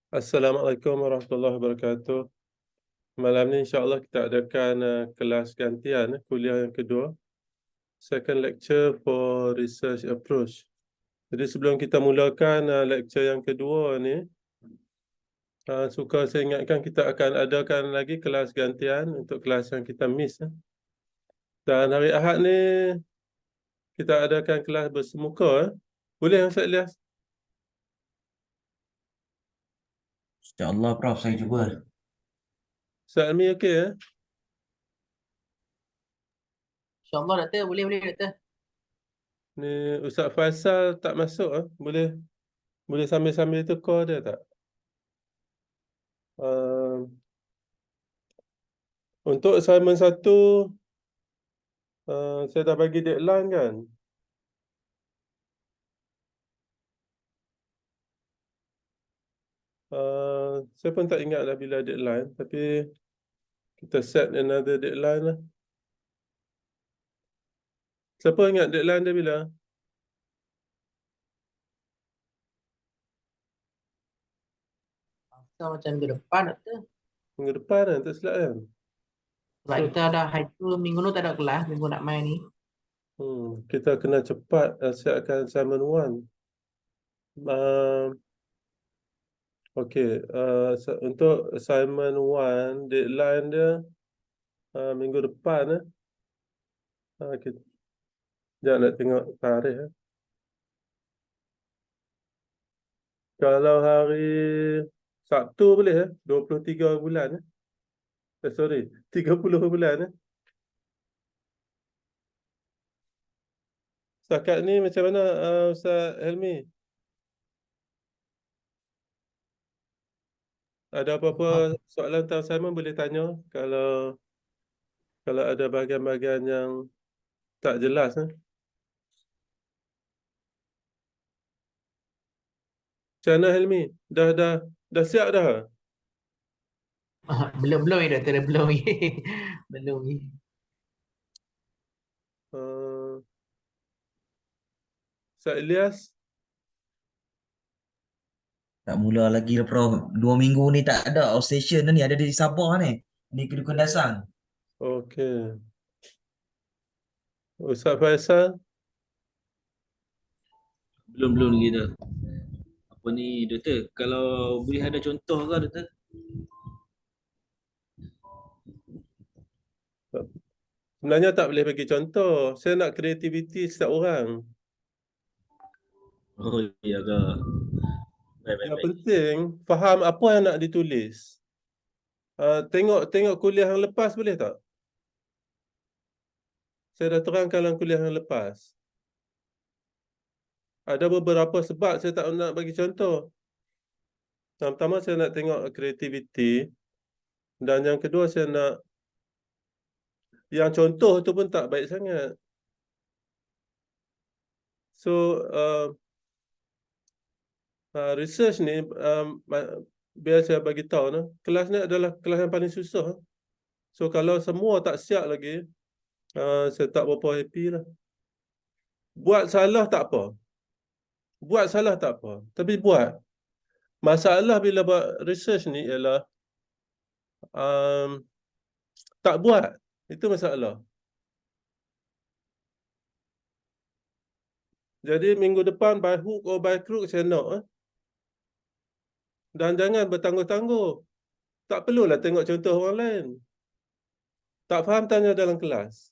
Assalamualaikum warahmatullahi wabarakatuh. Malam ni insya-Allah kita adakan kelas gantian kuliah yang kedua, second lecture for research approach. Jadi sebelum kita mulakan lecture yang kedua ni, suka saya ingatkan kita akan adakan lagi kelas gantian untuk kelas yang kita miss. Dan hari Ahad ni kita adakan kelas bersemuka. Boleh Ustaz Ilyas? InsyaAllah Prof, saya cuba. Ustaz Almi okey InsyaAllah doktor, boleh doktor. Ni Ustaz Faisal tak masuk Boleh sambil-sambil tukar dia tak? Uh, Untuk assignment 1, saya dah bagi deadline kan? Saya pun tak ingat dah bila deadline, tapi kita set another deadline lah. Siapa ingat deadline dia bila? Rasa macam minggu depan doktor. Minggu depan kan, tak silap kan? Sebab So, kita ada hari tu, minggu ni tak ada kelas, minggu nak main ni. kita kena cepat siapkan assignment 1. Okey, untuk assignment 1, deadline dia minggu depan. Kita jangan nak tengok tarikh. Kalau hari Sabtu boleh 23 bulan sorry, 30 bulan Setakat ni macam mana Ustaz Helmi? Ada apa-apa soalan tentang assignment boleh tanya kalau ada bahagian-bahagian yang tak jelas Macam mana Helmi? Dah siap dah? Belum ni doktor, belum ni. Belum ni. Uh, Ustaz Ilyas? Tak mula lagi lah Prof. 2 minggu ni tak ada outstation ni, ada di Sabah ni. Di Kedukun Dasang. Okey. Ustaz Faisal? Belum lagi dah. Apa ni doktor? Kalau boleh ada contoh ke doktor? Sebenarnya tak boleh bagi contoh. Saya nak kreativiti setiap orang. Oh iya ke? Yang Baik. penting faham apa yang nak ditulis. Tengok kuliah yang lepas boleh tak? Saya dah terangkan dalam kuliah yang lepas. Ada beberapa sebab saya tak nak bagi contoh. Yang pertama saya nak tengok kreativiti. Dan yang kedua saya nak yang contoh tu pun tak baik sangat. So research ni biar saya bagi tahu kelas ni adalah kelas yang paling susah. So kalau semua tak siap lagi, saya tak berapa happy lah. Buat salah tak apa. Tapi buat. Masalah bila buat research ni ialah tak buat. Itu masalah. Jadi minggu depan by hook or by crook saya nak. Dan jangan bertangguh-tangguh. Tak perlulah tengok contoh orang lain. Tak faham tanya dalam kelas.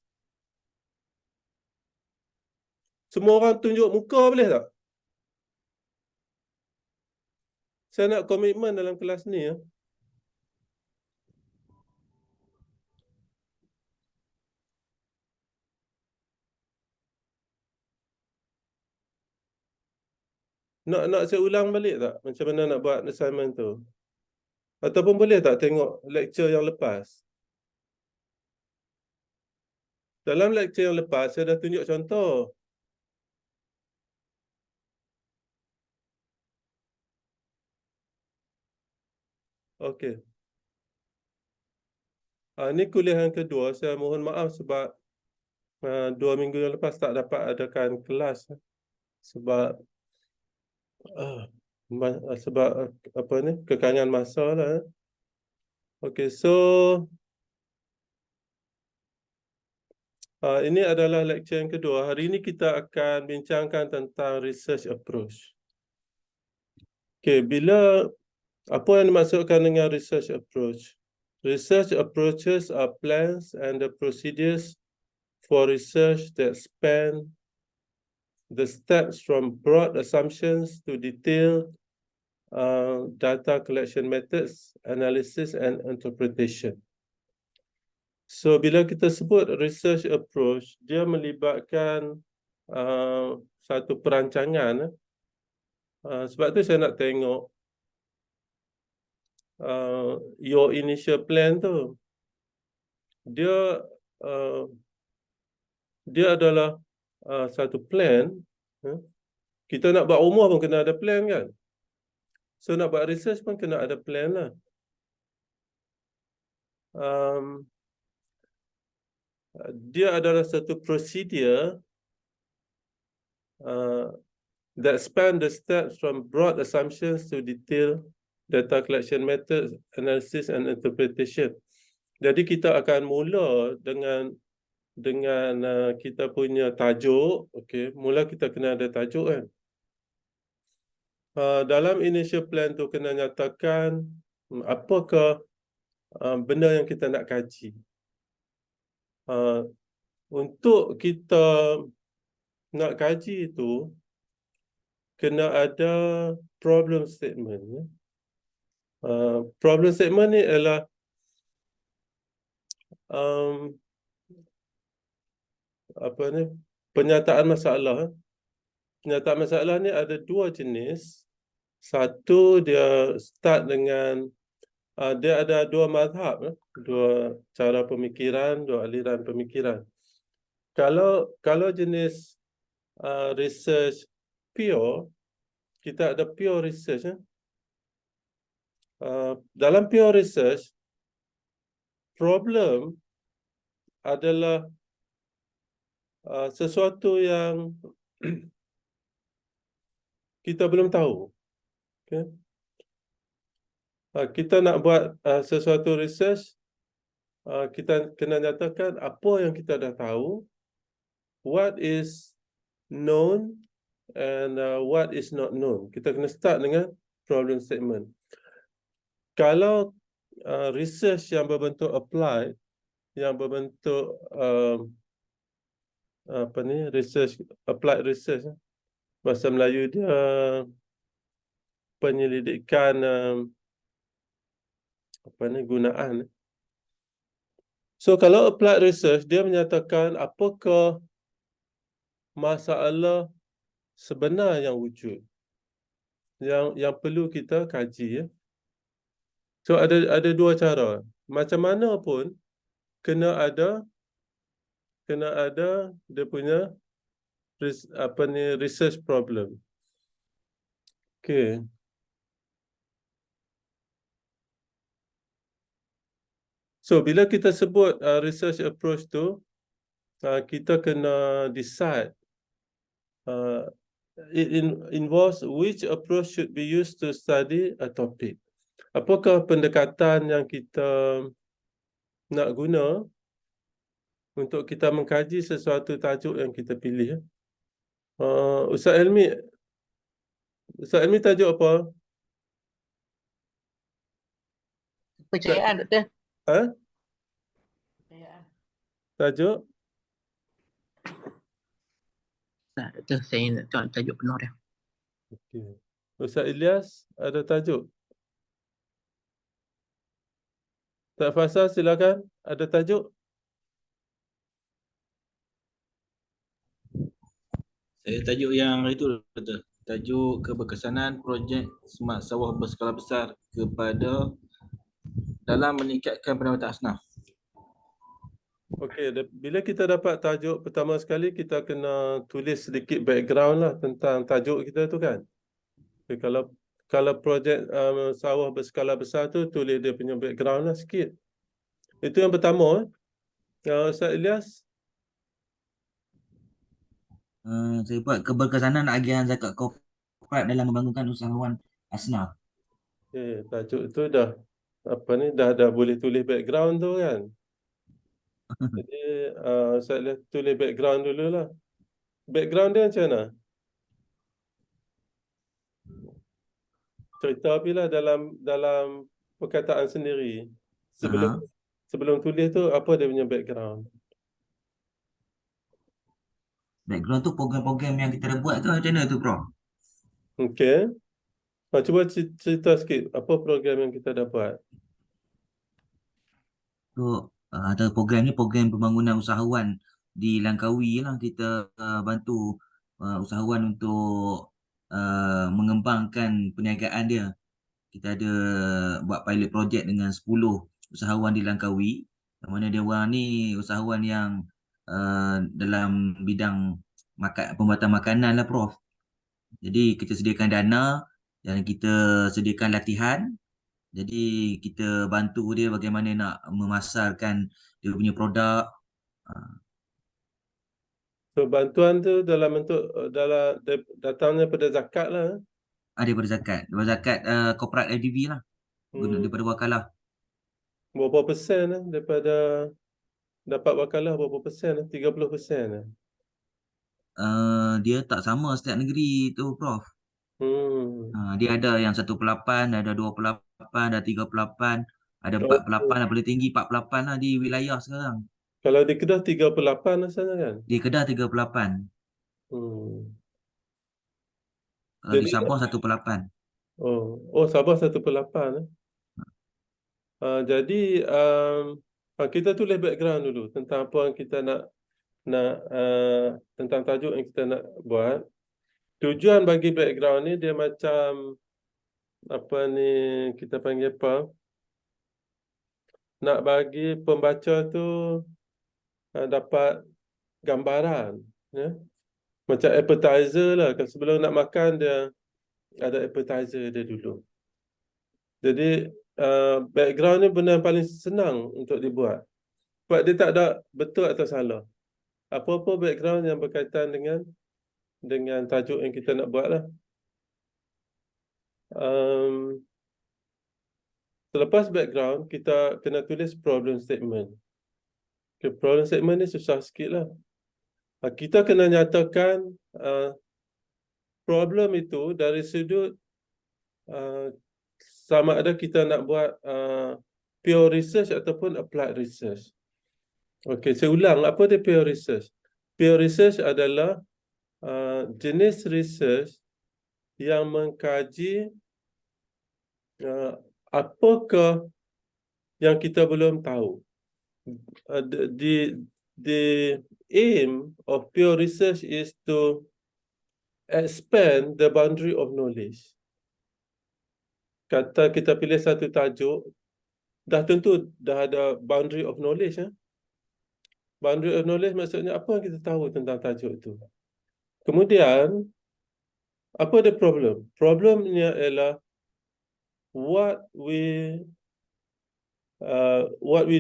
Semua orang tunjuk muka boleh tak? Saya nak komitmen dalam kelas ni. Nak saya ulang balik tak? Macam mana nak buat assignment tu? Ataupun boleh tak tengok lecture yang lepas? Dalam lecture yang lepas, saya dah tunjuk contoh. Okey. Ini kuliah yang kedua. Saya mohon maaf sebab 2 minggu yang lepas tak dapat adakan kelas. Sebab Sebab apa ni, kekangan masa lah. Okay, so ini adalah lecture yang kedua. Hari ini kita akan bincangkan tentang research approach. Okay, apa yang dimaksudkan dengan research approach? Research approaches are plans and the procedures for research that span the steps from broad assumptions to detailed data collection methods, analysis and interpretation. So bila kita sebut research approach, dia melibatkan satu perancangan. Sebab tu saya nak tengok your initial plan tu. Dia adalah satu plan. Kita nak buat rumah pun kena ada plan kan. So nak buat research pun kena ada plan lah. Dia adalah satu procedure that span the steps from broad assumptions to detailed data collection methods, analysis and interpretation. Jadi kita akan mula dengan kita punya tajuk. Okay, mula kita kena ada tajuk kan. Dalam initial plan tu kena nyatakan apakah benda yang kita nak kaji. Untuk kita nak kaji itu kena ada problem statement. Problem statement ni adalah penyataan masalah. Penyataan masalah ni ada dua jenis. Satu dia start dengan dia ada dua mazhab, dua cara pemikiran, dua aliran pemikiran. Kalau jenis research pure, kita ada pure research. Dalam pure research, problem adalah sesuatu yang kita belum tahu. Okay. Kita nak buat sesuatu research, kita kena nyatakan apa yang kita dah tahu, what is known and what is not known. Kita kena start dengan problem statement. Kalau research yang berbentuk applied, yang berbentuk research, applied research, bahasa Melayu dia penyelidikan gunaan. So kalau applied research, dia menyatakan apakah masalah sebenar yang wujud, yang perlu kita kaji. So ada dua cara. Macam mana pun kena ada dia punya research problem. Okay. So bila kita sebut research approach tu, kita kena decide it involves which approach should be used to study a topic. Apakah pendekatan yang kita nak guna untuk kita mengkaji sesuatu tajuk yang kita pilih. Ustaz Elmi tajuk apa? Percayaan, Doktor. Percayaan. Tajuk? Nah, Doktor, saya nak tengok tajuk penuh dia. Okay. Ustaz Ilyas ada tajuk? Tak Fasal silakan, ada tajuk? Saya tajuk yang itu betul. Tajuk keberkesanan projek Smart Sawah berskala besar kepada dalam meningkatkan pendapatan asnaf. Okey, bila kita dapat tajuk pertama sekali, kita kena tulis sedikit background lah tentang tajuk kita tu kan. Okay, kalau projek sawah berskala besar tu, tulis dia punya background lah sikit. Itu yang pertama. Ustaz Ilyas? Saya buat keberkesanan agihan zakat korporat dalam membangunkan usahawan Asnaf. Tajuk tu dah dah boleh tulis background tu kan. Jadi saya tulis background dulu lah. Background dia macam mana? Cerita apalah dalam perkataan sendiri. Sebelum Aha. sebelum tulis tu apa dia punya background? Background tu program-program yang kita dah buat tu macam mana tu, Prof? Okey. Cuba cerita sikit apa program yang kita dah buat. Tu ada program ni program pembangunan usahawan di Langkawi lah. Kita bantu usahawan untuk mengembangkan perniagaan dia. Kita ada buat pilot project dengan 10 usahawan di Langkawi. Yang mana dia orang ni usahawan yang dalam bidang pembuatan makanan lah, Prof. Jadi kita sediakan dana dan kita sediakan latihan. Jadi kita bantu dia bagaimana nak memasarkan dia punya produk. So bantuan tu dalam bentuk datangnya pada zakat lah. Daripada zakat corporate IDB lah. Daripada wakalah. Berapa persen daripada dapat wakalah berapa persen? 30%. Dia tak sama setiap negeri tu, Prof. Dia ada yang 1/8, ada 2/8, ada 3/8, ada 4/8, yang paling tinggi 4/8 lah di wilayah sekarang. Kalau di Kedah 3/8 rasanya kan? Di Kedah 3/8. Kalau di Jadi Sabah 1/8. Sabah 1/8. Jadi kita tulis background dulu tentang apa yang kita nak tentang tajuk yang kita nak buat. Tujuan bagi background ni dia macam apa ni kita panggil apa? Nak bagi pembaca tu dapat gambaran, ya. Macam appetizer lah. Kalau sebelum nak makan dia ada appetizer dia dulu. Jadi background ni benda yang paling senang untuk dibuat. Sebab dia tak ada betul atau salah. Apa-apa background yang berkaitan dengan tajuk yang kita nak buat lah. Selepas background, kita kena tulis problem statement. Okay, problem statement ni susah sikit lah. Kita kena nyatakan problem itu dari sudut sama ada kita nak buat pure research ataupun applied research. Okey, saya ulang, apa dia pure research? Pure research adalah jenis research yang mengkaji apakah yang kita belum tahu. The aim of pure research is to expand the boundary of knowledge. Kata kita pilih satu tajuk, dah tentu dah ada boundary of knowledge. Boundary of knowledge maksudnya apa yang kita tahu tentang tajuk itu. Kemudian, apa the problem? Problemnya ialah what we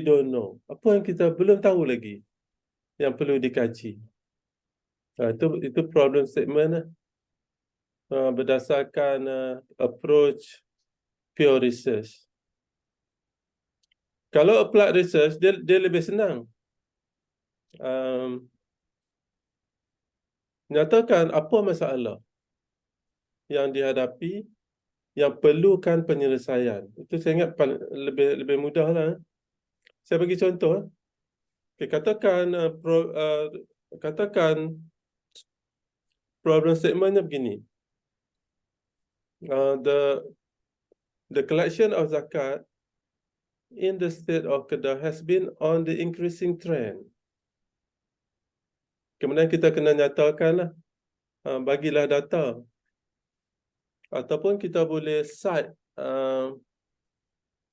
don't know. Apa yang kita belum tahu lagi yang perlu dikaji. Itu problem statement berdasarkan approach pure research. Kalau applied research dia lebih senang. Nyatakan apa masalah yang dihadapi yang perlukan penyelesaian. Itu saya ingat lebih mudah lah. Saya bagi contoh. Okay, katakan problem statementnya begini. The collection of zakat in the state of Kedah has been on the increasing trend. Kemudian kita kena nyatakanlah, bagilah data. Ataupun kita boleh cite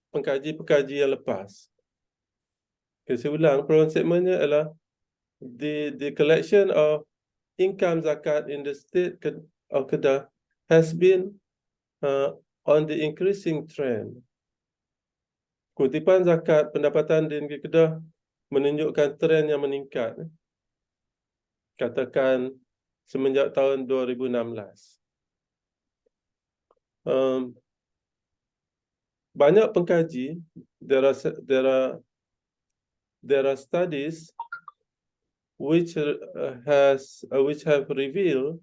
pengkaji-pengkaji yang lepas. Okay, saya ulang, problem statementnya adalah the collection of income zakat in the state of Kedah has been on the increasing trend. Kutipan zakat pendapatan di negeri Kedah menunjukkan trend yang meningkat. Katakan semenjak tahun 2016. banyak pengkaji, there are studies which have revealed,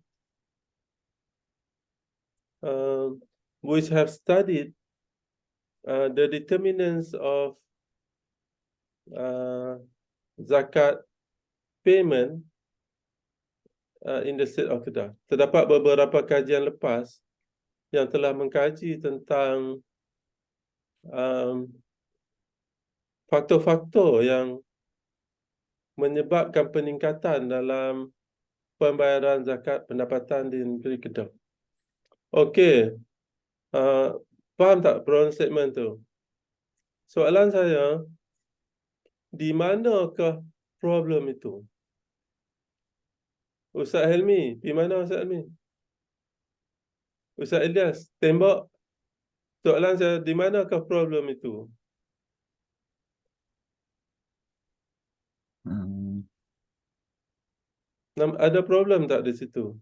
which have studied the determinants of zakat payment in the state of Kedah. Terdapat beberapa kajian lepas yang telah mengkaji tentang faktor-faktor yang menyebabkan peningkatan dalam pembayaran zakat pendapatan di negeri Kedah. Okey, faham tak perolehan statement tu? Soalan saya, di manakah problem itu? Ustaz Helmi, di mana Ustaz Helmi? Ustaz Ilyas, tembak. Soalan saya, di manakah problem itu? Ada problem tak di situ?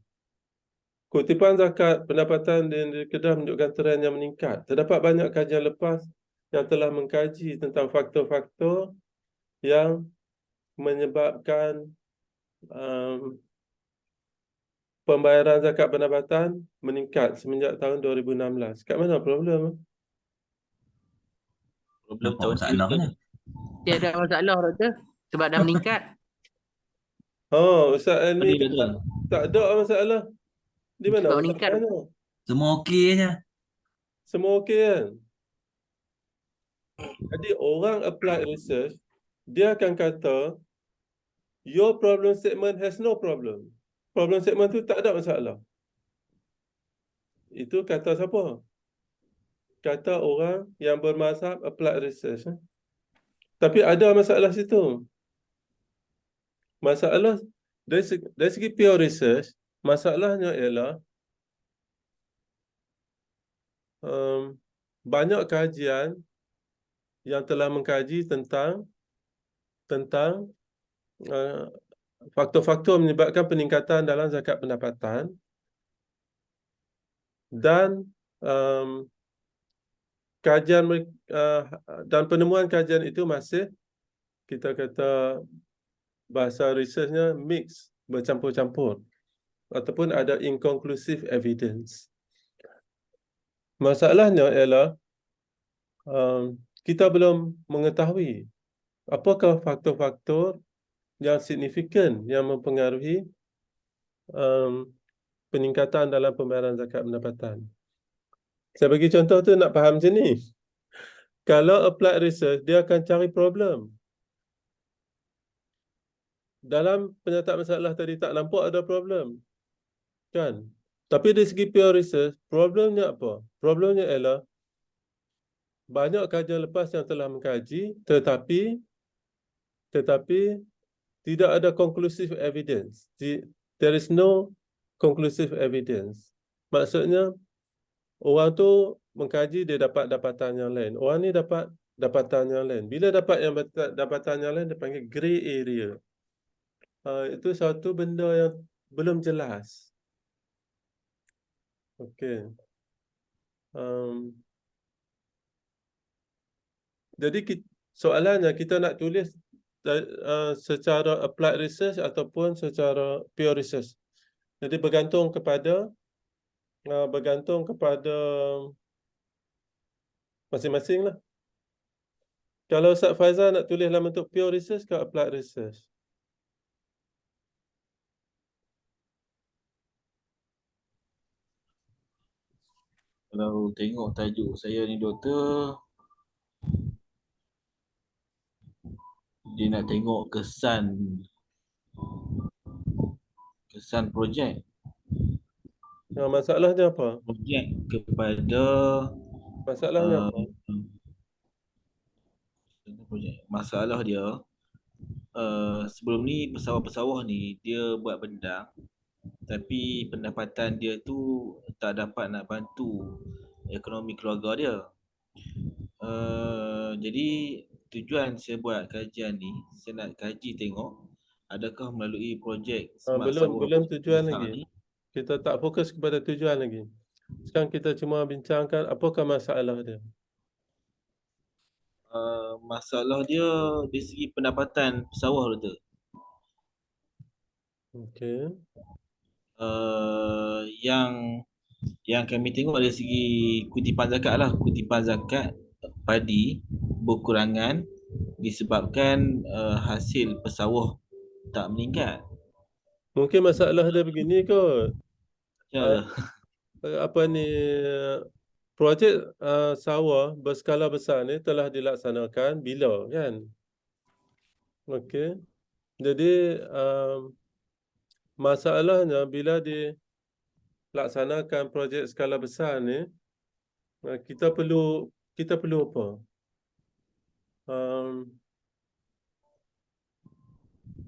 Kutipan zakat pendapatan di Kedah menunjukkan trend yang meningkat. Terdapat banyak kajian lepas yang telah mengkaji tentang faktor-faktor yang menyebabkan pembayaran zakat pendapatan meningkat semenjak tahun 2016. Kat mana problem? Problem Nampak masalahnya. Tiada masalah, Doktor. Sebab dah meningkat. Oh, Ustaz Elmi Tadi Doktor. tak ada masalah. Di mana? Sebab Ustaz meningkat. tanya. Semua okey je. Semua okey kan? Jadi orang apply research, dia akan kata your problem statement has no problem. Problem statement tu tak ada masalah. Itu kata siapa? Kata orang yang bermazhab applied research. Tapi ada masalah situ. Masalah dari segi pure research, masalahnya ialah banyak kajian yang telah mengkaji tentang faktor-faktor menyebabkan peningkatan dalam zakat pendapatan dan kajian dan penemuan kajian itu masih, kita kata bahasa researchnya mix, bercampur-campur ataupun ada inconclusive evidence. Masalahnya ialah kita belum mengetahui apakah faktor-faktor yang signifikan yang mempengaruhi peningkatan dalam pembayaran zakat pendapatan. Saya bagi contoh tu nak faham macam ni. Kalau applied research, dia akan cari problem. Dalam penyataan masalah tadi tak nampak ada problem. Kan? Tapi dari segi pure research, problemnya apa? Problemnya ialah banyak kajian lepas yang telah mengkaji tetapi tidak ada conclusive evidence. There is no conclusive evidence. Maksudnya orang tu mengkaji, dia dapat dapatan yang lain. Orang ni dapat dapatan yang lain. Bila dapat dapatan yang lain, dia panggil grey area. Itu satu benda yang belum jelas. Okey. Jadi soalannya kita nak tulis secara applied research ataupun secara pure research. Jadi bergantung kepada masing-masing lah. Kalau Ustaz Faizal nak tulis dalam bentuk pure research ke applied research? Kalau tengok tajuk saya ni Doktor, dia nak tengok kesan projek. Masalahnya apa? Projek kepada Masalahnya apa? masalah dia sebelum ni pesawah-pesawah ni dia buat benda tapi pendapatan dia tu tak dapat nak bantu ekonomi keluarga dia. Jadi tujuan saya buat kajian ni, saya nak kaji tengok adakah melalui projek Belum tujuan lagi. Kita tak fokus kepada tujuan lagi. Sekarang kita cuma bincangkan apakah masalah dia. Masalah dia dari segi pendapatan pesawah tu. Okey. Yang kami tengok dari segi kutipan zakat lah. Kutipan zakat padi berkurangan disebabkan hasil pesawah tak meningkat. Mungkin masalah dia begini kot. Ya, Apa ni, projek sawah berskala besar ni telah dilaksanakan bila kan? Okey. Jadi masalahnya bila dilaksanakan projek skala besar ni, kita perlu apa? Um,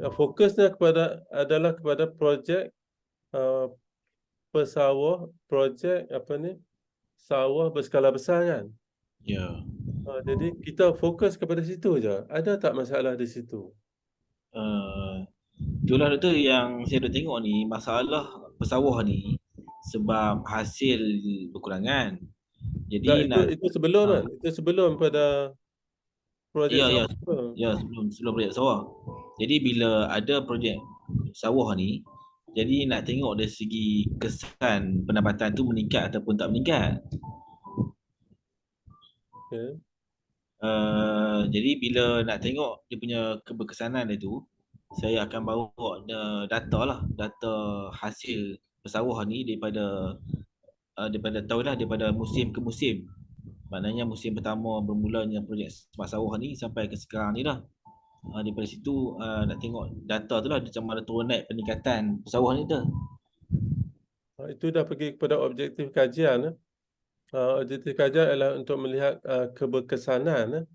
Fokusnya adalah kepada projek pesawah, projek apa ni, sawah berskala besar kan? ya. Jadi kita fokus kepada situ je. Ada tak masalah di situ? Itulah doktor yang saya dah tengok ni, masalah pesawah ni sebab hasil berkurangan. Tak, Jadi nak itu sebelum ha, kan? Itu sebelum pada projek ya ya sawah tu. ya sebelum projek sawah. Jadi bila ada projek sawah ni, jadi nak tengok dari segi kesan pendapatan tu meningkat ataupun tak meningkat. Okay. Jadi bila nak tengok dia punya keberkesanan dia tu, saya akan bawa data lah, data hasil pesawah ni daripada tahun lah, daripada musim ke musim. Maknanya musim pertama bermulanya projek semak sawah ni sampai ke sekarang ni lah. Daripada situ nak tengok data tu lah macam mana turun naik peningkatan pesawah ni tu. Itu dah pergi kepada objektif kajian. Objektif kajian adalah untuk melihat keberkesanan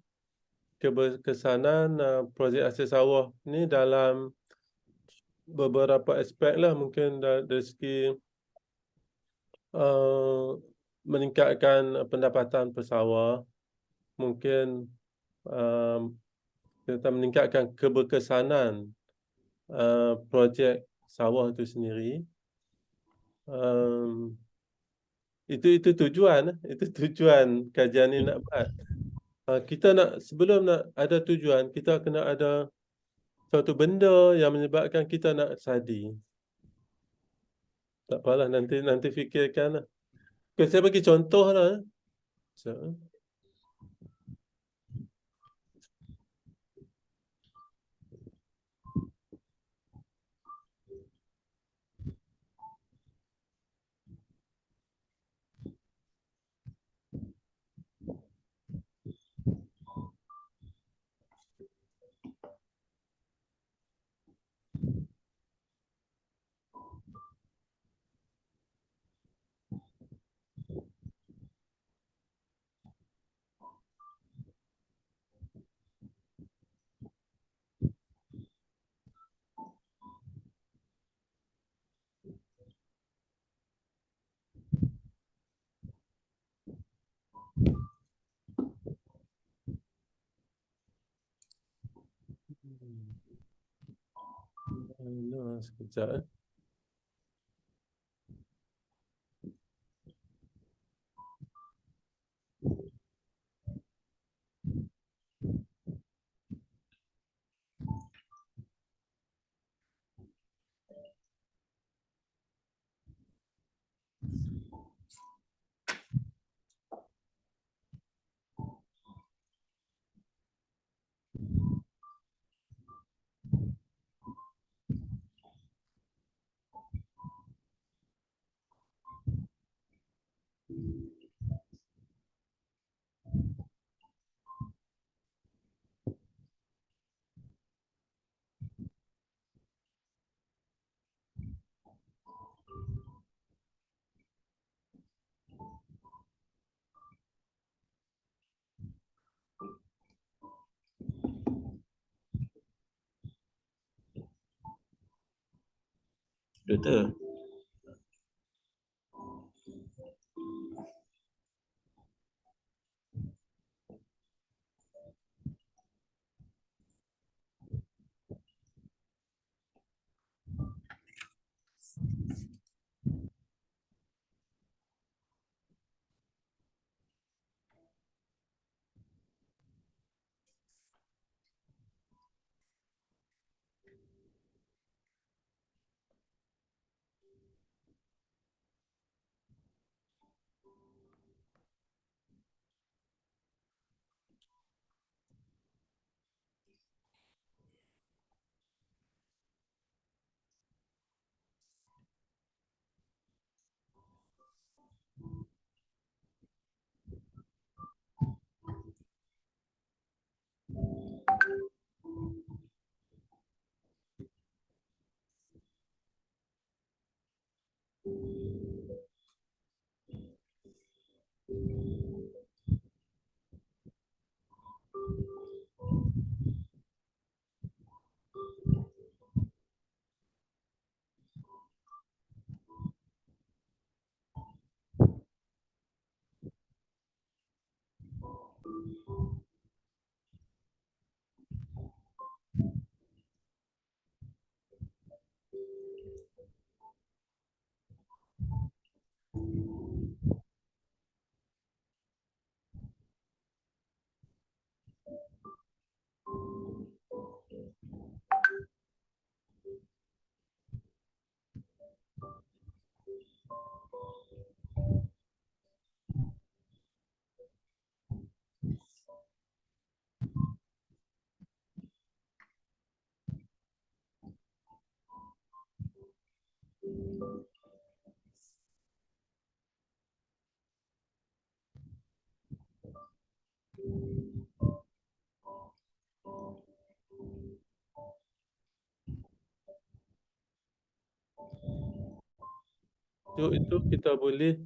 projek hasil sawah ni dalam beberapa aspek lah. Mungkin dari segi meningkatkan pendapatan pesawah, mungkin kita meningkatkan keberkesanan projek sawah itu sendiri. Itu tujuan, itu tujuan kajian ni nak buat. Kita nak, sebelum nak ada tujuan, kita kena ada suatu benda yang menyebabkan kita nak study. Tak apalah, nanti fikirkan lah. Okay, saya bagi contoh lah. So, sekejap. Doktor, tajuk itu kita boleh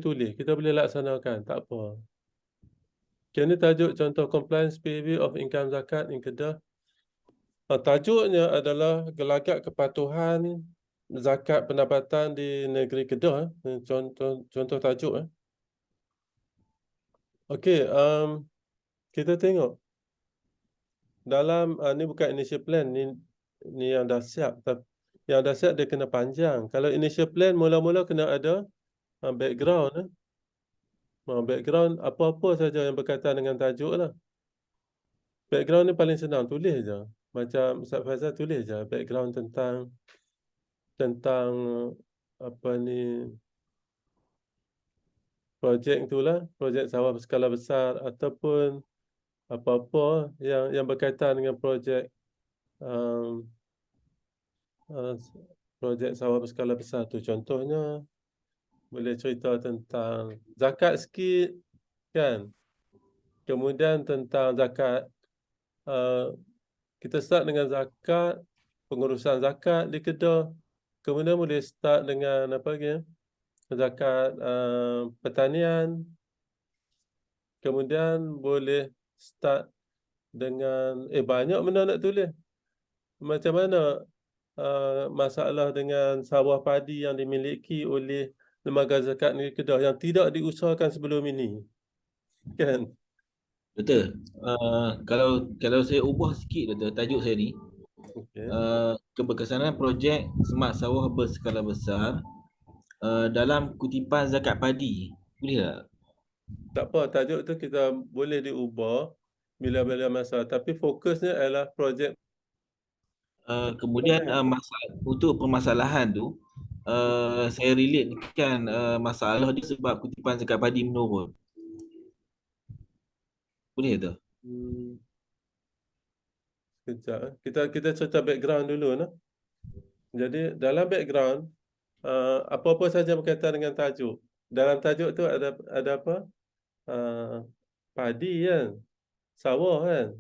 tulis, kita boleh laksanakan, tak apa. Ini tajuk contoh compliance behavior of income zakat in Kedah. Tajuknya adalah gelagat kepatuhan zakat pendapatan di negeri Kedah. Contoh tajuk. Okey, kita tengok dalam ni bukan initial plan, ni yang dah siap. Yang dah siap dia kena panjang. Kalau initial plan mula-mula kena ada background. Background apa-apa saja yang berkaitan dengan tajuk lah. Background ni paling senang, tulis je. Macam Ustaz Faizal tulis je background tentang apa ni, projek itulah, projek sawah berskala besar ataupun apa-apa yang berkaitan dengan projek um, projek sawah berskala besar tu. Contohnya boleh cerita tentang zakat sikit kan. Kemudian tentang zakat, kita start dengan zakat, pengurusan zakat di Kedah. Kemudian boleh start dengan apa lagi? Zakat pertanian. Kemudian boleh start dengan banyak benda nak tulis. Macam mana masalah dengan sawah padi yang dimiliki oleh Lembaga Zakat Negeri Kedah yang tidak diusahakan sebelum ini. Kan? Betul. Kalau saya ubah sikit Dr. tajuk saya ni, Okey. keberkesanan projek Semak Sawah Berskala Besar dalam kutipan zakat padi. Boleh tak? Tak apa, tajuk tu kita boleh diubah bila-bila masa. Tapi fokusnya adalah projek. Kemudian untuk permasalahan tu, saya relatekan masalah dia sebab kutipan zakat padi menurun. Boleh tak? Sekejap. Kita cerita background dulu. Jadi dalam background, apa-apa saja berkaitan dengan tajuk. Dalam tajuk tu ada apa? Padi kan? Sawah kan?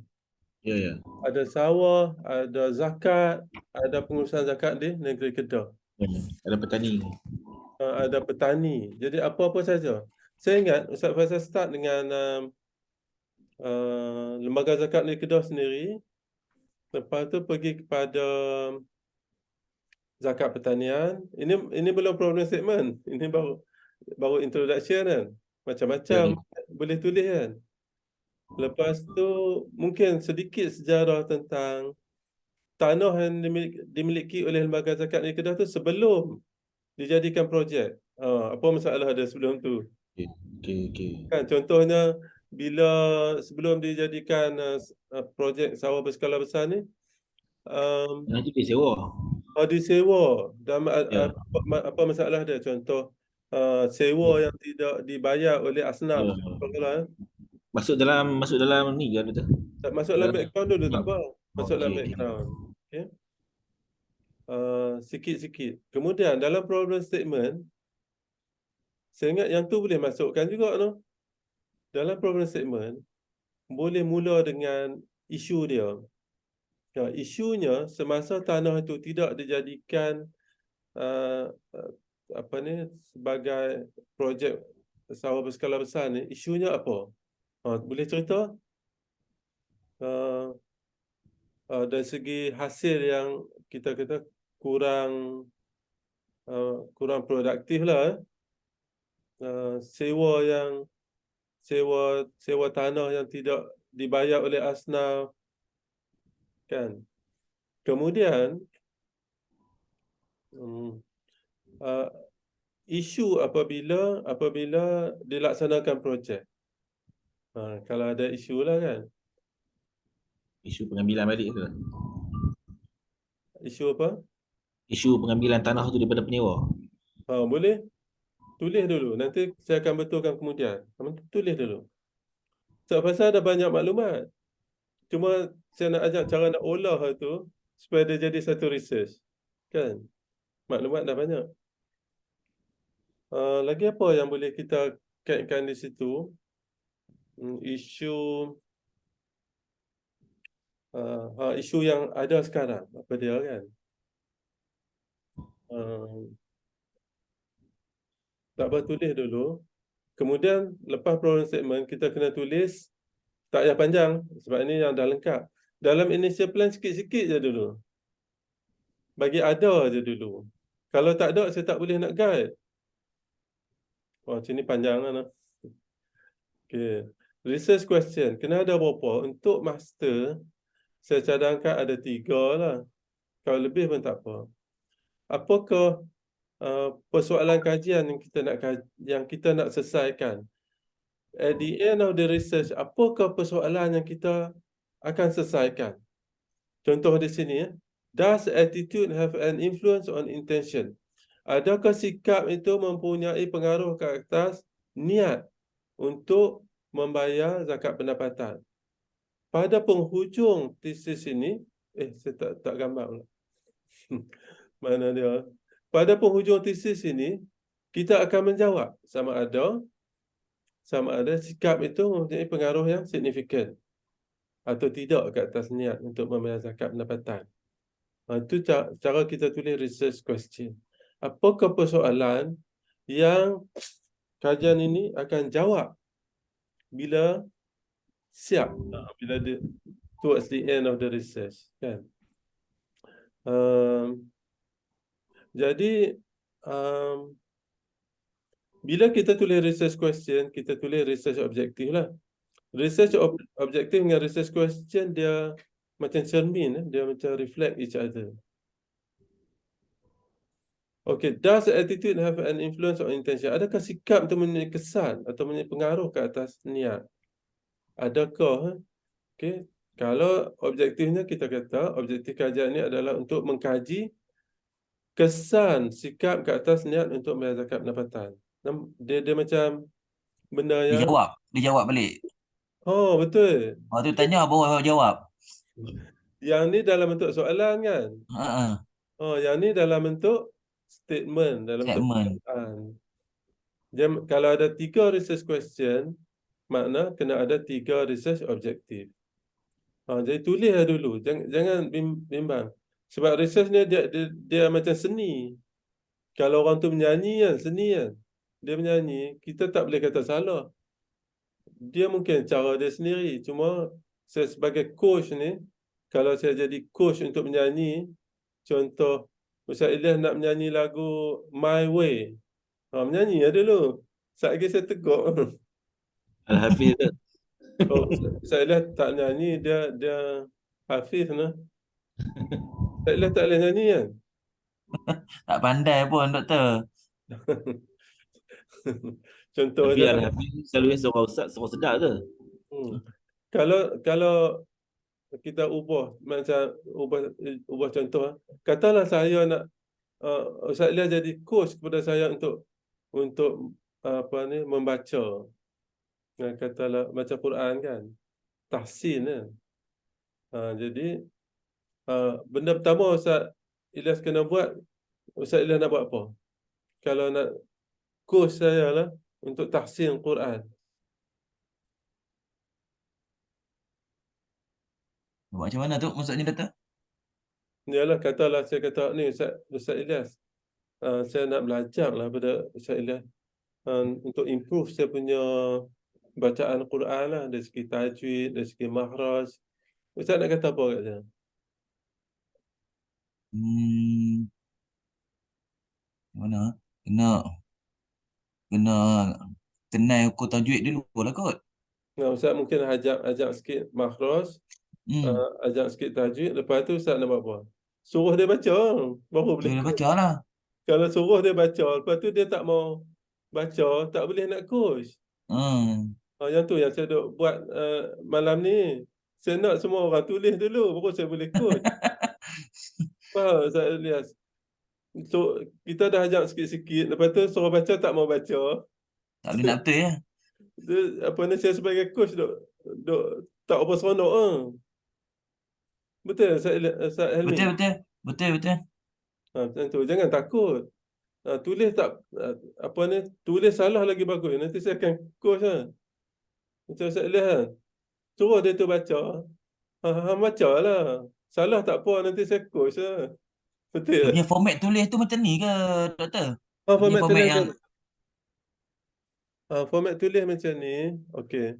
Ya, ya. Ada sawah, ada zakat, ada pengurusan zakat di negeri Kedah. Ada petani. Ada petani. Jadi apa-apa saja. Saya ingat Ustaz Faizal start dengan Lembaga Zakat Negeri Kedah sendiri. Lepas tu pergi kepada zakat pertanian. Ini belum problem statement. Ini baru introduction kan. Macam-macam boleh tulis kan. Lepas tu mungkin sedikit sejarah tentang tanah yang dimiliki oleh Lembaga Zakat Negeri Kedah tu sebelum dijadikan projek. Apa masalah ada sebelum tu? Okey. Kan contohnya bila sebelum dijadikan projek sawah berskala besar ni, Nanti dia sewa. disewa dan Ya. apa masalah dia? Contoh sewa yang tidak dibayar oleh asnaf. Masuk dalam ni kan betul? Tak masuk dalam background dulu, tak apa. Masuk dalam Okey. background. Okey. Sikit-sikit. Kemudian dalam problem statement, saya ingat yang tu boleh masukkan juga tu. Dalam problem statement, boleh mula dengan isu dia. Isunya semasa tanah itu tidak dijadikan sebagai projek sawah berskala besar ni, isunya apa? Boleh cerita? Dari segi hasil yang kita kata kurang produktif lah. Sewa tanah yang tidak dibayar oleh asnaf kan. Kemudian isu apabila dilaksanakan projek. Kalau ada isu lah kan. Isu pengambilan balik tu. Isu apa? Isu pengambilan tanah tu daripada penyewa. Boleh tulis dulu. Nanti saya akan betulkan kemudian. Tulis dulu. Sebab pasal ada banyak maklumat. Cuma saya nak ajak cara nak olah tu supaya dia jadi satu research. Kan? Maklumat dah banyak. Lagi apa yang boleh kita kaitkan di situ? Isu yang ada sekarang. Apa dia kan? Tak apa, tulis dulu. Kemudian lepas problem statement, kita kena tulis tak payah panjang sebab ini yang dah lengkap. Dalam initial plan sikit-sikit je dulu. Bagi ada je dulu. Kalau tak ada, saya tak boleh nak guide. Wah, sini panjang lah. Okay. Research question. Kena ada berapa? Untuk master, saya cadangkan ada 3 lah. Kalau lebih pun tak apa. Apakah persoalan kajian yang kita nak selesaikan? At the end of the research, apakah persoalan yang kita akan selesaikan? Contoh di sini, does attitude have an influence on intention? Adakah sikap itu mempunyai pengaruh ke atas niat untuk membayar zakat pendapatan? Pada penghujung tesis ini, saya tak gambar pula. Mana dia? Pada penghujung tesis ini, kita akan menjawab sama ada sikap itu mempunyai pengaruh yang signifikan atau tidak ke atas niat untuk membayar zakat pendapatan. Itu cara kita tulis research question. Apakah persoalan yang kajian ini akan jawab bila siap, bila towards the end of the research, kan? Jadi bila kita tulis research question, kita tulis research objective lah. Research objective dengan research question dia macam cermin, dia macam reflect each other. Okay, does attitude have an influence on intention? Adakah sikap itu mempunyai kesan atau mempunyai pengaruh ke atas niat? Adakah? Okay, kalau objektifnya kita kata, objektif kajian ini adalah untuk mengkaji kesan sikap ke atas niat untuk membayar zakat pendapatan. Dia macam benda yang... Dia jawab balik. Oh, betul. Tu tanya, baru jawab. Yang ni dalam bentuk soalan kan? Oh, yang ni dalam bentuk statement, dalam bentuk perkataan. Kalau ada 3 research question, makna kena ada 3 research objective. Jadi tulislah dulu, jangan bimbang. Sebab research ni dia macam seni. Kalau orang tu menyanyi kan, seni kan. Dia menyanyi, kita tak boleh kata salah. Dia mungkin cara dia sendiri. Cuma saya sebagai coach ni, kalau saya jadi coach untuk menyanyi, contoh Ustaz Ilyas nak menyanyi lagu My Way. Menyanyi ya dulu. Saat lagi saya tegur. Al-Hafiz tu. Oh, Ustaz Ilyas tak nyanyi, dia Hafiz lah. Ustaz Ilyas tak boleh nyanyi kan? Tak pandai pun, doktor. Contoh Tapi dia. Al-Hafiz selalu suara ustaz, suara sedap ke? Kalau kita ubah contoh, katalah saya nak Ustaz Ilyas jadi coach kepada saya untuk membaca, katalah baca Quran kan, tahsin kan. Jadi benda pertama Ustaz Ilyas kena buat, Ustaz Ilyas nak buat apa? Kalau nak coach saya lah untuk tahsin Quran. Buat macam mana tu maksudnya, doktor? Yalah, katalah saya kata ni Ustaz Ilyas, saya nak belajar lah pada Ustaz Ilyas untuk improve saya punya bacaan Quran lah, dari segi tajwid, dari segi makhraj. Ustaz nak kata apa kat saya? Mana? Kena kenal ukur tajwid dulu lah kot. Ustaz mungkin ajak sikit makhraj, ajak sikit tajwid, lepas tu Ustaz nak buat apa? Suruh dia baca, baru boleh. Dia baca lah. Kalau suruh dia baca, lepas tu dia tak mau baca, tak boleh nak coach. Yang tu yang saya duk buat malam ni. Saya nak semua orang tulis dulu, baru saya boleh coach. Faham Ustaz Ilyas? So, kita dah ajak sikit-sikit, lepas tu suruh baca tak mau baca. Tak boleh nak betul ya. Saya sebagai coach duk tak apa seronok. Betul Ustaz Helmi? Betul. Macam tu, jangan takut. Tulis tulis salah lagi bagus. Nanti saya akan coach lah. Macam Ustaz Ilyas kan? Suruh dia tu baca. Baca lah. Salah tak apa, nanti saya coach lah. Betul. Dia punya format tulis tu macam ni ke, doktor? Format tulis yang Format tulis macam ni. Okey.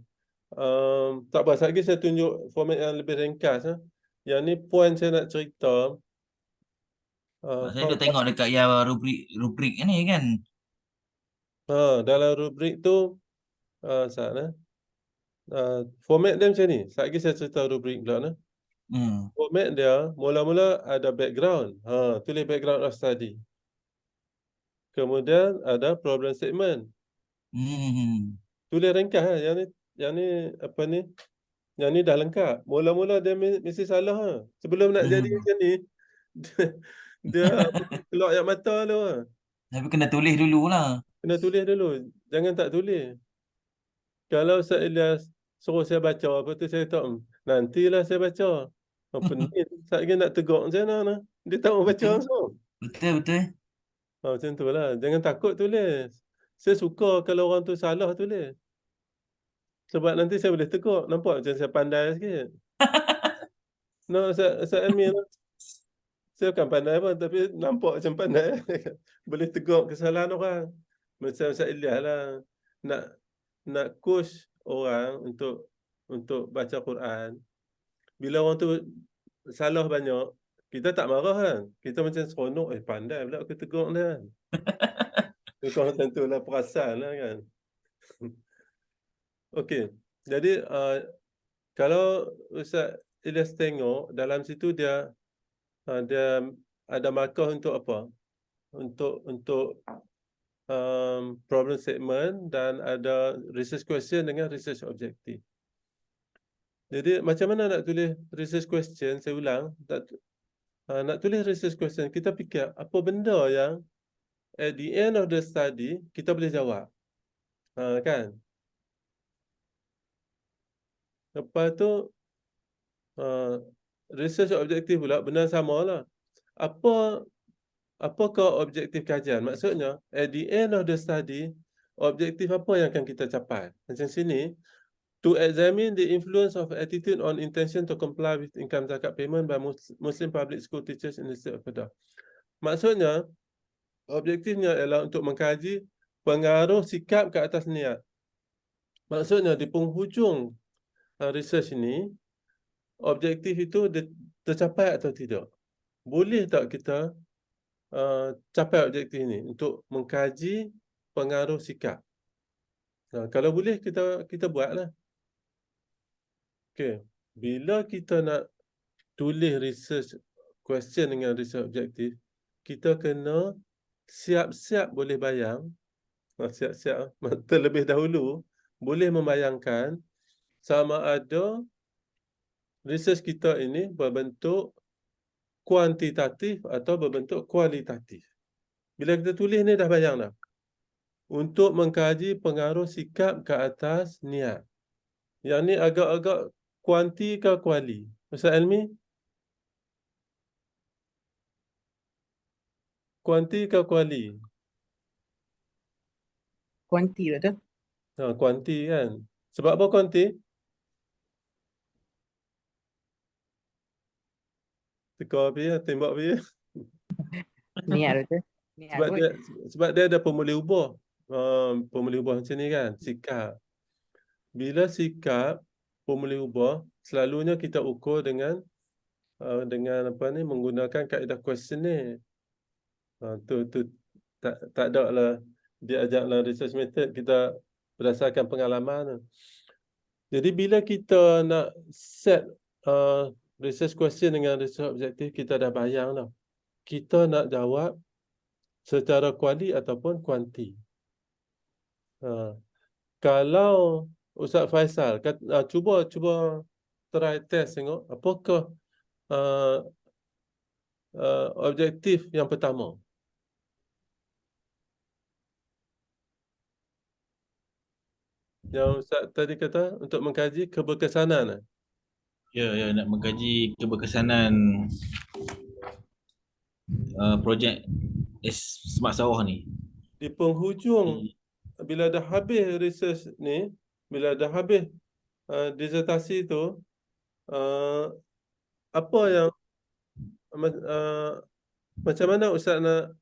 Tak apa, sekejap lagi saya tunjuk format yang lebih ringkas. Yang ni point saya nak cerita. Saya dah tengok dekat yang rubrik ni kan. Dalam rubrik tu, saat format dia macam ni. Sekejap lagi saya cerita rubrik pula. Format dia, mula-mula ada background. Tulis background of study. Kemudian ada problem statement. Tulis ringkas. Yang ni apa ni? Yang ni dah lengkap. Mula-mula dia mesti salah. Sebelum nak jadi macam ni, dia keluar air mata tu. Tapi kena tulis dulu lah. Kena tulis dulu. Jangan tak tulis. Kalau Ustaz Ilyas suruh saya baca, apa tu saya kata, nantilah saya baca. Pening. Sekejap lagi nak tegur macam mana? Dia tak mau baca langsung. Betul. Macam tu lah. Jangan takut tulis. Saya suka kalau orang tu salah tulis. Sebab nanti saya boleh tegur. Nampak macam saya pandai sikit. No, Ustaz Elmi, saya bukan pandai pun, tapi nampak macam pandai. Boleh tegur kesalahan orang. Macam Ustaz Ilyas lah. Nak coach orang untuk baca Quran. Bila orang tu salah banyak, kita tak marah kan. Kita macam seronok, pandai pula aku tegur dia. Kau tentulah perasan lah kan. Okey. Jadi kalau Ustaz Ilyas tengok dalam situ dia ada markah untuk apa? Untuk problem statement dan ada research question dengan research objective. Jadi macam mana nak tulis research question? Saya ulang. Nak tulis research question, kita fikir apa benda yang at the end of the study kita boleh jawab. Kan? Lepas tu research objective pula benar samalah. Apakah objektif kajian? Maksudnya at the end of the study, objektif apa yang akan kita capai? Macam sini, to examine the influence of attitude on intention to comply with income zakat payment by Muslim public school teachers in the state of Kedah. Maksudnya, objektifnya ialah untuk mengkaji pengaruh sikap ke atas niat. Maksudnya, di penghujung research ini, objektif itu tercapai atau tidak. Boleh tak kita capai objektif ini untuk mengkaji pengaruh sikap? Kalau boleh, kita buatlah. Okay. Bila kita nak tulis research question dengan research objektif, kita kena siap-siap boleh bayang, siap-siap terlebih dahulu boleh membayangkan sama ada research kita ini berbentuk kuantitatif atau berbentuk kualitatif. Bila kita tulis ni dah bayang dah. Untuk mengkaji pengaruh sikap ke atas niat. Yang ni agak-agak kuanti ke kuali? Ustaz Elmi? Kuanti ke kuali? Kuanti betul? Kuanti kan. Sebab apa kuanti? Teka api ya, tembak api ya. Niat betul? Niat kot. Sebab dia ada pemulih ubah. Pemulih ubah macam ni kan, sikap. Bila sikap pemulih ubah, selalunya kita ukur dengan apa ni, menggunakan kaedah questionnaire. Tu tak ada lah dia ajaklah research method, kita berdasarkan pengalaman. Jadi bila kita nak set research question dengan research objektif, kita dah bayang dah. Kita nak jawab secara kuali ataupun kuanti. Kalau Ustaz Faisal cuba try test tengok apakah objektif yang pertama. Yang Ustaz tadi kata untuk mengkaji keberkesanan. Ya, nak mengkaji keberkesanan projek Smart Sawah ni. Di penghujung bila dah habis research ni, bila dah habis disertasi tu, apa yang macam mana Ustaz nak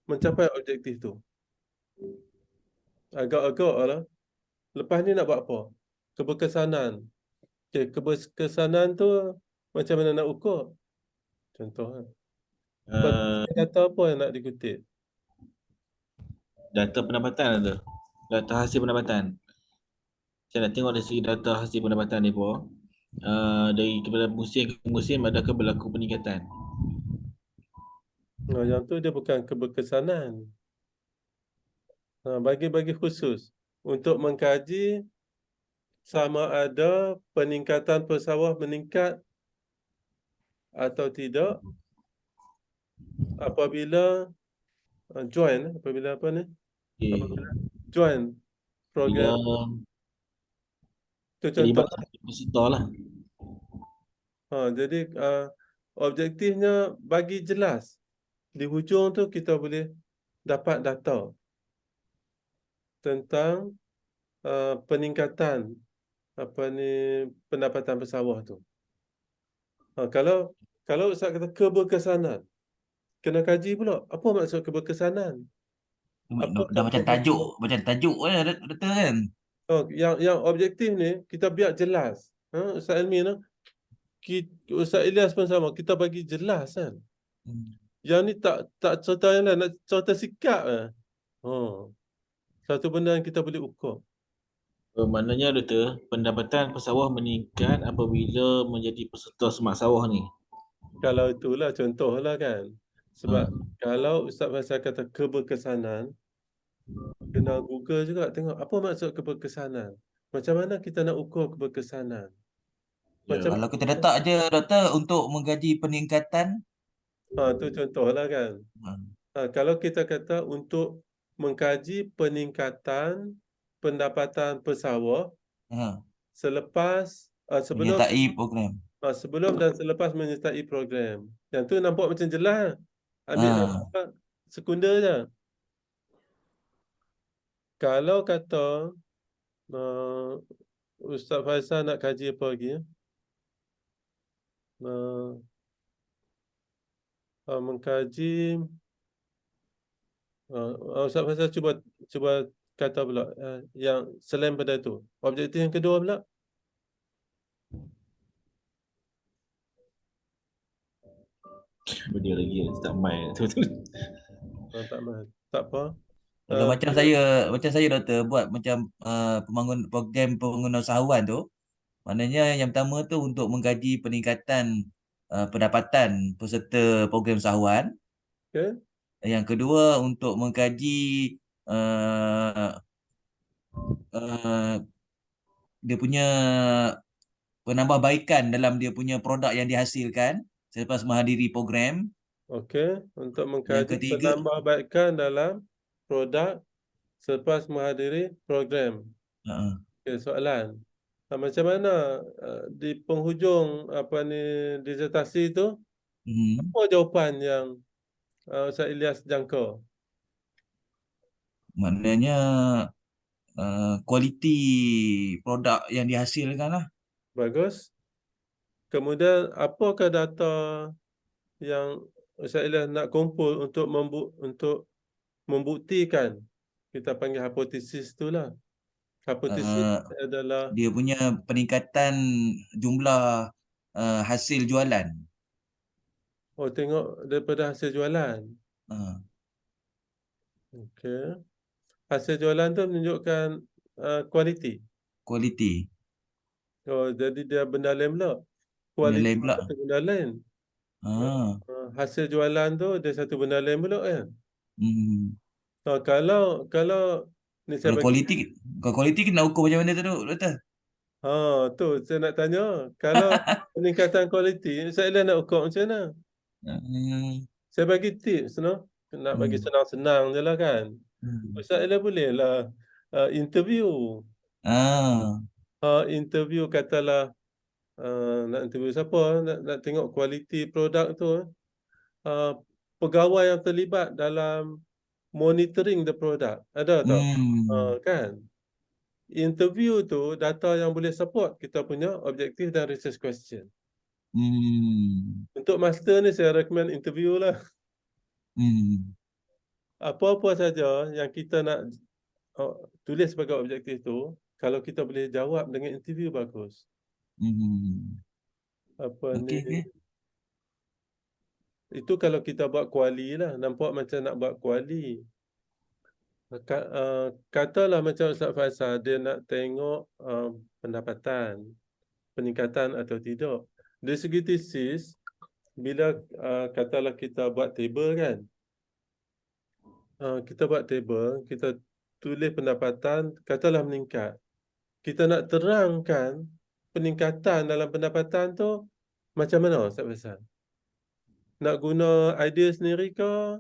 mencapai objektif tu? agak-agak lah. Lepas ni nak buat apa? Keberkesanan. Okay, keberkesanan tu macam mana nak ukur? Contoh. Uh, Data apa yang nak dikutip? data pendapatan ada. Data hasil pendapatan. Saya nak tengok dari segi data hasil pendapatan ni pun. Dari kepada musim ke musim adakah berlaku peningkatan. Yang tu dia bukan keberkesanan. Bagi khusus untuk mengkaji sama ada peningkatan pesawah meningkat atau tidak apabila apabila apa ni? Okay. Apabila join Bila program. Itu contoh. terlibat peserta lah. Jadi objektifnya bagi jelas. Di hujung tu kita boleh dapat data tentang peningkatan pendapatan pesawah tu. Kalau Ustaz kata keberkesanan, kena kaji pula. Apa maksud keberkesanan? Dah macam tajuk data kan. Yang objektif ni kita biar jelas. Ustaz Elmi ni, Ustaz Ilyas pun sama. Kita bagi jelas kan. Yang ni tak cerita yang lain, nak cerita sikap satu benda yang kita boleh ukur. Maknanya Doktor, pendapatan pesawah meningkat apabila menjadi peserta semak sawah ni. Kalau itulah contohlah kan. Sebab kalau Ustaz Faisal kata keberkesanan, kena Google juga tengok apa maksud keberkesanan. Macam mana kita nak ukur keberkesanan? Macam Kalau kita letak je doktor untuk mengkaji peningkatan. tu contohlah kan. Kalau kita kata untuk mengkaji peningkatan pendapatan pesawah selepas menyertai program. sebelum dan selepas menyertai program. Yang tu nampak macam jelas. Ambil apa sekunder je. Kalau kata Ustaz Faisal nak kaji apa lagi? Mengkaji Ustaz Faisal cuba kata pula yang selain pada itu. Objektif yang kedua pula. Dia lagi tak main tu. Tak apa. Kalau macam saya doktor buat macam program pembangunan usahawan tu, maknanya yang pertama tu untuk mengkaji peningkatan pendapatan peserta program usahawan. Okay. Yang kedua untuk mengkaji dia punya penambahbaikan dalam dia punya produk yang dihasilkan selepas menghadiri program. Okey, untuk Yang mengkaji ketiga, penambahbaikan dalam produk selepas menghadiri program. Okey, soalan. Macam mana di penghujung disertasi itu apa jawapan yang Ustaz Ilyas jangka? maknanya kualiti produk yang dihasilkan lah. Bagus. Kemudian apakah data yang Ustaz Ilyas nak kumpul untuk membuktikan, kita panggil hipotesis itulah. Hipotesis adalah dia punya peningkatan jumlah hasil jualan. tengok daripada hasil jualan. Okey. Hasil jualan tu menunjukkan kualiti. Kualiti. Jadi dia benda lain pula. Benda lain Kualiti pula. satu benda lain. Hasil jualan tu dia satu benda lain pula kan. Kalau ni saya bagi. Kalau kualiti kita nak ukur macam mana tu doktor? Tu saya nak tanya. Kalau peningkatan kualiti, saya nak ukur macam mana? Saya bagi tips nak bagi senang-senang je lah kan. Ustaz Ella boleh lah interview. Interview katalah nak interview siapa, nak tengok kualiti produk tu. Pegawai yang terlibat dalam monitoring the product. Ada tak? Kan? Interview tu data yang boleh support kita punya objektif dan research question. Untuk master ni saya recommend interview lah. Apa-apa saja yang kita nak tulis sebagai objektif tu, kalau kita boleh jawab dengan interview bagus. Apa Okey, ni? okey. Itu kalau kita buat kuali lah, nampak macam nak buat kuali. Katalah macam Ustaz Faisal, dia nak tengok pendapatan, peningkatan atau tidak. Dari segi tesis, bila katalah kita buat table kan, kita buat table, kita tulis pendapatan, katalah meningkat. Kita nak terangkan peningkatan dalam pendapatan tu macam mana Ustaz Faisal? Nak guna idea sendiri ke?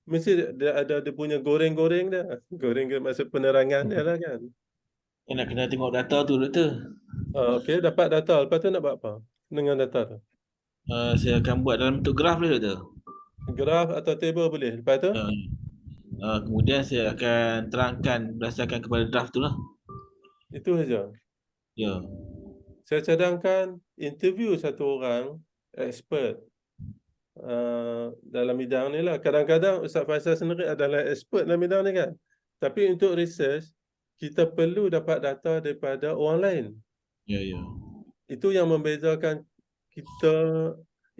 Mesti dia ada dia punya goreng-goreng dia. Goreng ke maksud penerangan dia lah kan. Nak kena tengok data tu, Doktor. Okey, dapat data. Lepas tu nak buat apa dengan data tu? Saya akan buat dalam bentuk graf boleh, Doktor? Graf atau table boleh. Lepas tu? Kemudian saya akan terangkan berdasarkan kepada draft tu lah. Itu saja. Ya. Saya cadangkan interview satu orang expert dalam bidang ni lah. Kadang-kadang Ustaz Faisal sendiri adalah expert dalam bidang ni kan. Tapi untuk research, kita perlu dapat data daripada orang lain. Ya, ya. Itu yang membezakan kita.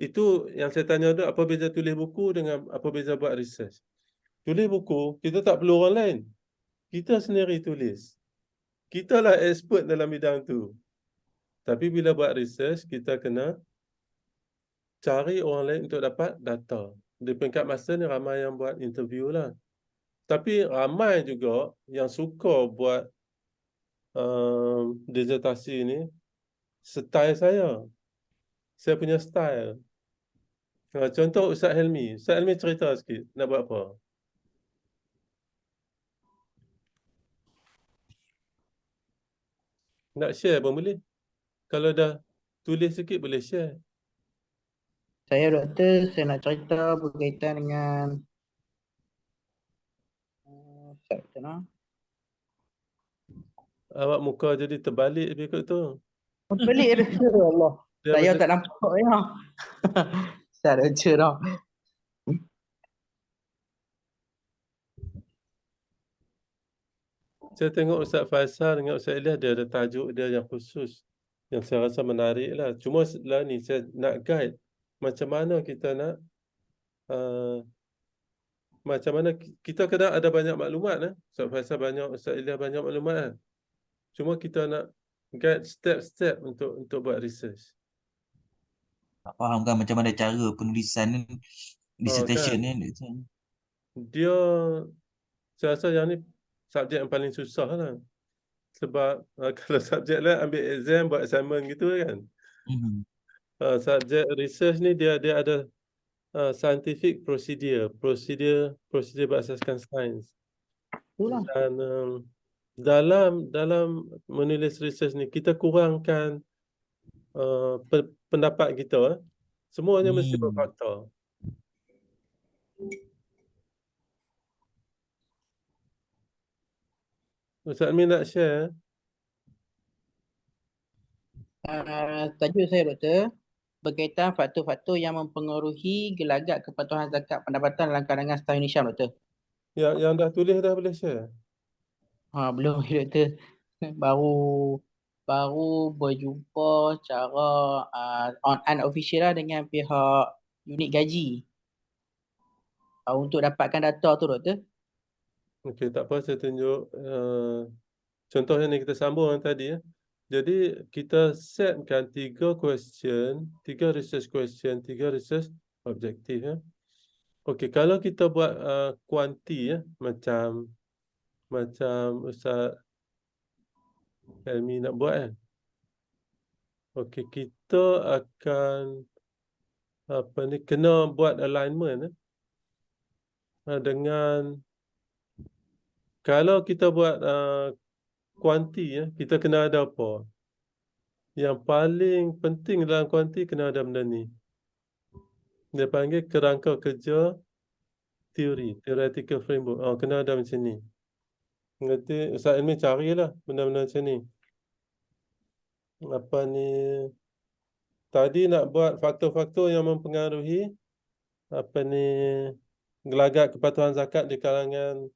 Itu yang saya tanya tu, apa beza tulis buku dengan apa beza buat research. Tulis buku, kita tak perlu orang lain. Kita sendiri tulis. Kita lah expert dalam bidang tu. Tapi bila buat research, kita kena cari orang lain untuk dapat data. Di peringkat masa ni ramai yang buat interview lah. Tapi ramai juga yang suka buat disertasi ni style saya. Saya punya style. Contoh Ustaz Helmi. Ustaz Helmi cerita sikit nak buat apa? Nak share pun boleh. Kalau dah tulis sikit boleh share. Saya Doktor, saya nak cerita berkaitan dengan Awak muka jadi terbalik lebih kot tu. pelik Doktor. Allah. Dia Saya macam- tak nampak ya. Saya Doktor dah. Saya tengok Ustaz Faisal dengan Ustaz Ilyas, dia ada tajuk dia yang khusus. Yang saya rasa menarik lah. Cuma setelah ni saya nak guide macam mana kita nak macam mana kita kadang ada banyak maklumat lah. Ustaz Faisal banyak, Ustaz Ilyas banyak maklumat lah. Cuma kita nak guide step-step untuk buat research. Tak faham kan macam mana cara penulisan dissertation kan. ni. Dia, saya rasa yang ni subjek yang paling susah lah. Sebab kalau subjek lain ambil exam, buat assignment gitu kan. Subjek research ni dia ada scientific procedure berasaskan sains. Itulah. Dan dalam menulis research ni kita kurangkan pendapat kita. Semuanya mesti berfakta. Ustaz Amin nak share? Tajuk saya Doktor, berkaitan faktor-faktor yang mempengaruhi gelagat kepatuhan zakat pendapatan dalam kalangan setahun Indonesia Doktor. Yang dah tulis dah boleh share? Belum Doktor. Baru berjumpa secara unofficial lah dengan pihak unit gaji. Untuk dapatkan data tu Doktor. Okey, tak apa, saya tunjuk contoh yang ni kita sambung yang tadi ya. Jadi kita setkan 3 research question, 3 research objektif ya. Okey, kalau kita buat kuanti ya, macam Ustaz Helmi nak buat kan. Okey, kita akan kena buat alignment dengan, kalau kita buat kuanti ya, kita kena ada apa? Yang paling penting dalam kuanti kena ada benda ni. Dia panggil kerangka kerja teori, theoretical framework. Kena ada macam ni. Nanti Ustaz Ilmi carilah benda-benda macam ni. Apa ni? Tadi nak buat faktor-faktor yang mempengaruhi gelagat kepatuhan zakat di kalangan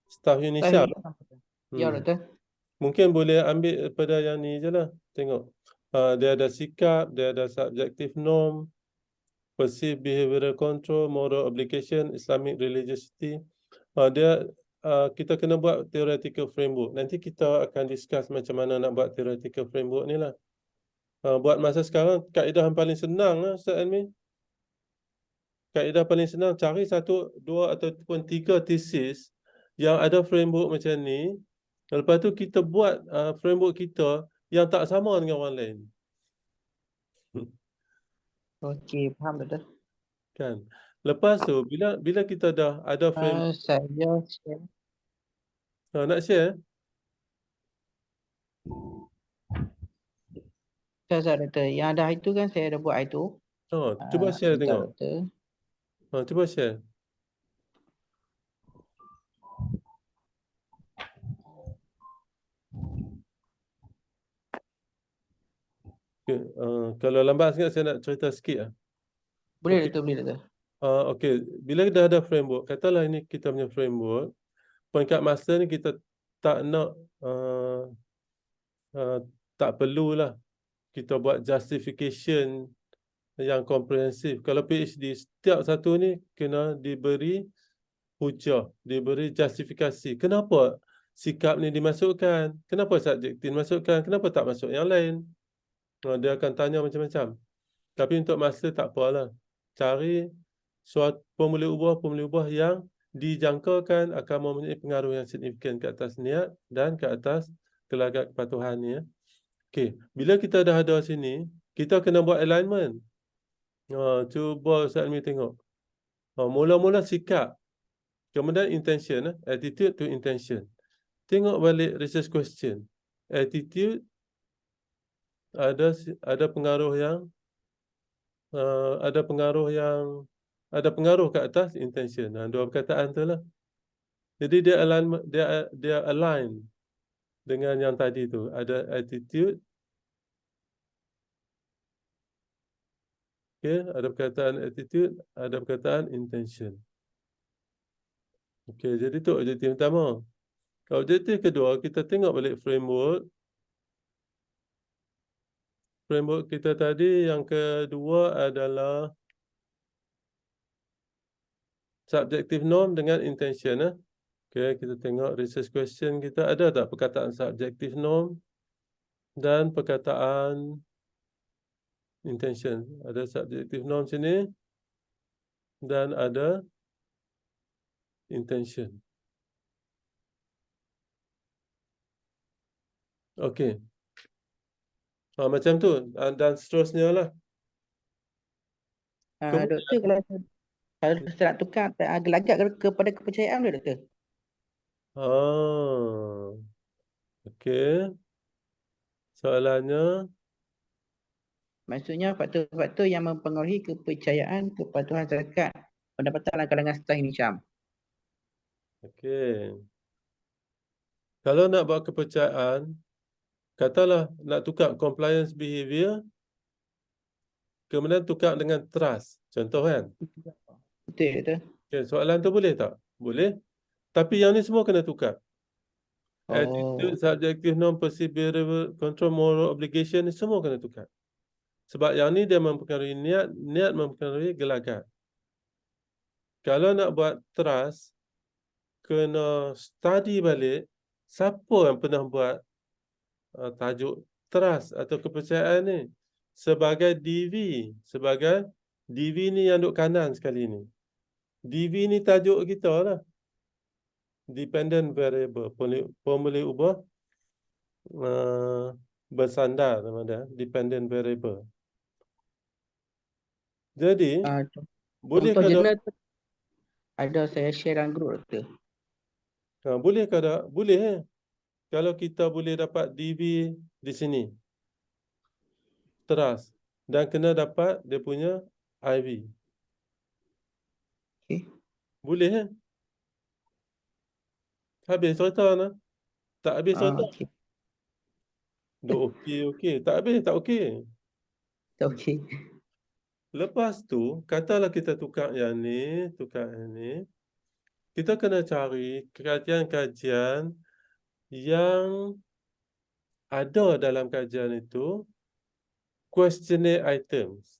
Staff Tahu Unisia. ya Hmm. doktor. Mungkin boleh ambil daripada yang ni je lah. Tengok. Dia ada sikap, dia ada subjective norm, perceived behavioral control, moral obligation, Islamic religiosity. Kita kena buat theoretical framework. Nanti kita akan discuss macam mana nak buat theoretical framework ni lah. Buat masa sekarang, kaedah yang paling senang lah Ustaz Elmi. Kaedah paling senang, cari 1, 2 ataupun 3 thesis yang ada framework macam ni. Lepas tu kita buat framework kita yang tak sama dengan orang lain. Okey, faham doktor. Kan? Lepas tu, bila kita dah ada framework, Saya share. nak share? Saya doktor. Yang dah itu kan saya dah buat itu. Cuba share Sebentar tengok. doktor. Cuba share. Okay. Kalau lambat sangat saya nak cerita sikit lah. Boleh Okey. doktor, boleh doktor. Okey, bila dah ada framework, katalah ini kita punya framework, peringkat master ni kita tak nak tak perlulah kita buat justification yang komprehensif. Kalau PhD, setiap satu ni kena diberi hujah, diberi justifikasi. Kenapa sikap ni dimasukkan? Kenapa subjektif dimasukkan? Kenapa tak masuk yang lain? Dia akan tanya macam-macam. Tapi untuk master tak apalah. Cari suatu formula ubah yang dijangkakan akan mempunyai pengaruh yang signifikan ke atas niat dan ke atas gelagat kepatuhan ni. Okey, bila kita dah ada sini, kita kena buat alignment. Cuba Ustaz Almi tengok. Mula-mula sikap, kemudian intention, attitude to intention. Tengok balik research question. Attitude ada pengaruh yang ada pengaruh ke atas intention. Dua perkataan tu lah. Jadi dia align dengan yang tadi tu. Ada attitude. Okay, ada perkataan attitude, ada perkataan intention. Okay, jadi tu objektif pertama. Objektif kedua, kita tengok balik framework. Framework kita tadi yang kedua adalah subjective norm dengan intention. Okay, kita tengok research question kita. Ada tak perkataan subjective norm dan perkataan intention? Ada subjective norm sini dan ada intention. Okay. Macam tu. Dan seterusnya lah. Doktor, kalau saya nak tukar gelagat kepada kepercayaan boleh doktor? Okay. Soalannya, Maksudnya faktor-faktor yang mempengaruhi kepercayaan, kepatuhan zakat, pendapatan kalangan staf Hisham. okay. Kalau nak buat kepercayaan, katalah nak tukar compliance behavior, kemudian tukar dengan trust. Contoh kan? Betul doktor? Okay, soalan tu boleh tak? Boleh. Tapi yang ni semua kena tukar. Attitude, subjective norm, perceived behavioral control, moral obligation ni semua kena tukar. Sebab yang ni dia mempengaruhi niat, niat mempengaruhi gelagat. Kalau nak buat trust, kena study balik siapa yang pernah buat tajuk trust atau kepercayaan ni. Sebagai DV ni yang duduk kanan sekali ni. DV ni tajuk kita lah. Dependent variable. Boleh ubah bersandar nama dia. Dependent variable. Jadi, boleh contoh ke jurnal tu ada saya share dalam group doktor. boleh ke tak? Boleh. Kalau kita boleh dapat DV di sini. Trust. Dan kena dapat dia punya IV. Okay. Boleh. Habis cerita lah. Tak habis cerita. Okay. Okey. Tak habis, tak okey. Okay. Lepas tu, katalah kita tukar yang ni, tukar yang ni. kita kena cari kajian-kajian yang ada dalam kajian itu questionnaire items.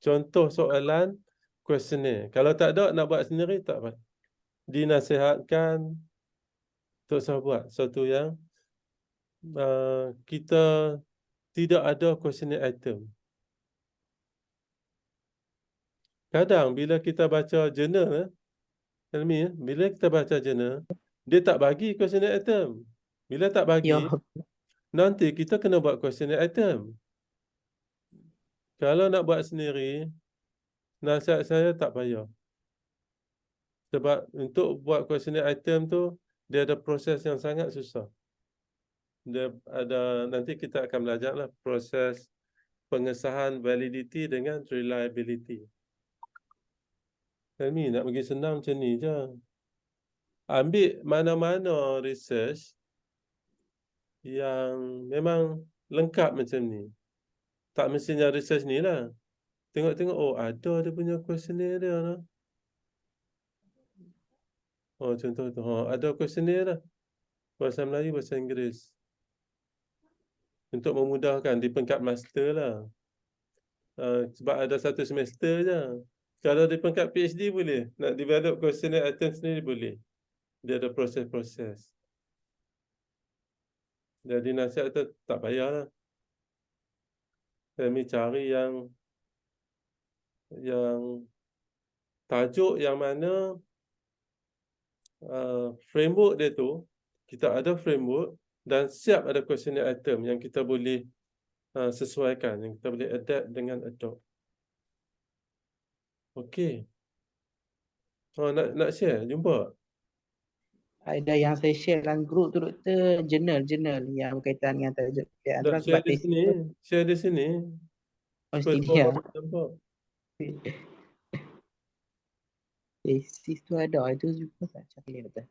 Contoh soalan questionnaire. Kalau tak ada, nak buat sendiri tak apa. Dinasihatkan untuk saya buat satu yang kita tidak ada questionnaire item. Kadang bila kita baca jurnal, Helmi, bila kita baca jurnal, dia tak bagi questionnaire item. Bila tak bagi, Ya, nanti kita kena buat questionnaire item. Kalau nak buat sendiri, nasihat saya tak payah. Sebab untuk buat questionnaire item tu, dia ada proses yang sangat susah. Dia ada, nanti kita akan belajar lah proses pengesahan validity dengan reliability. Helmi, nak bagi senang macam ni je. Ambil mana-mana research yang memang lengkap macam ni. Tak mestinya research ni lah. Tengok-tengok, oh ada dia punya questionnaire dia lah. Oh contoh tu, ada questionnaire lah. Bahasa Melayu, bahasa Inggeris. Untuk memudahkan di peringkat master lah. Sebab ada satu semester je. Kalau di peringkat PhD boleh. Nak develop questionnaire item sendiri boleh. Dia ada proses-proses. Jadi nasihat tu tak payahlah. Kami cari yang tajuk yang mana framework dia tu, kita ada framework dan siap ada questionnaire item yang kita boleh sesuaikan, yang kita boleh adapt dengan adopt. Okey. Nak share, jumpa. ada yang saya share dalam grup tu Doktor, jurnal yang berkaitan dengan tajuk kerjaan tu Nak lah, sebab share di sini. Share di sini. Oh, Supaya sini semua ya. orang nampak. Tesis tu ada, itu juga tak cari Doktor.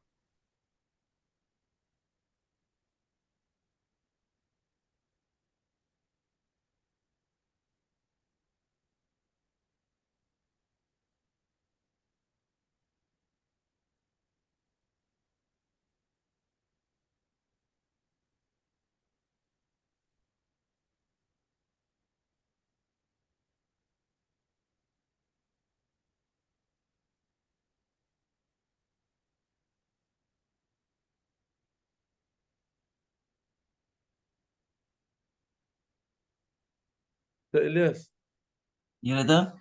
Cik Ilyas, Ya Doktor.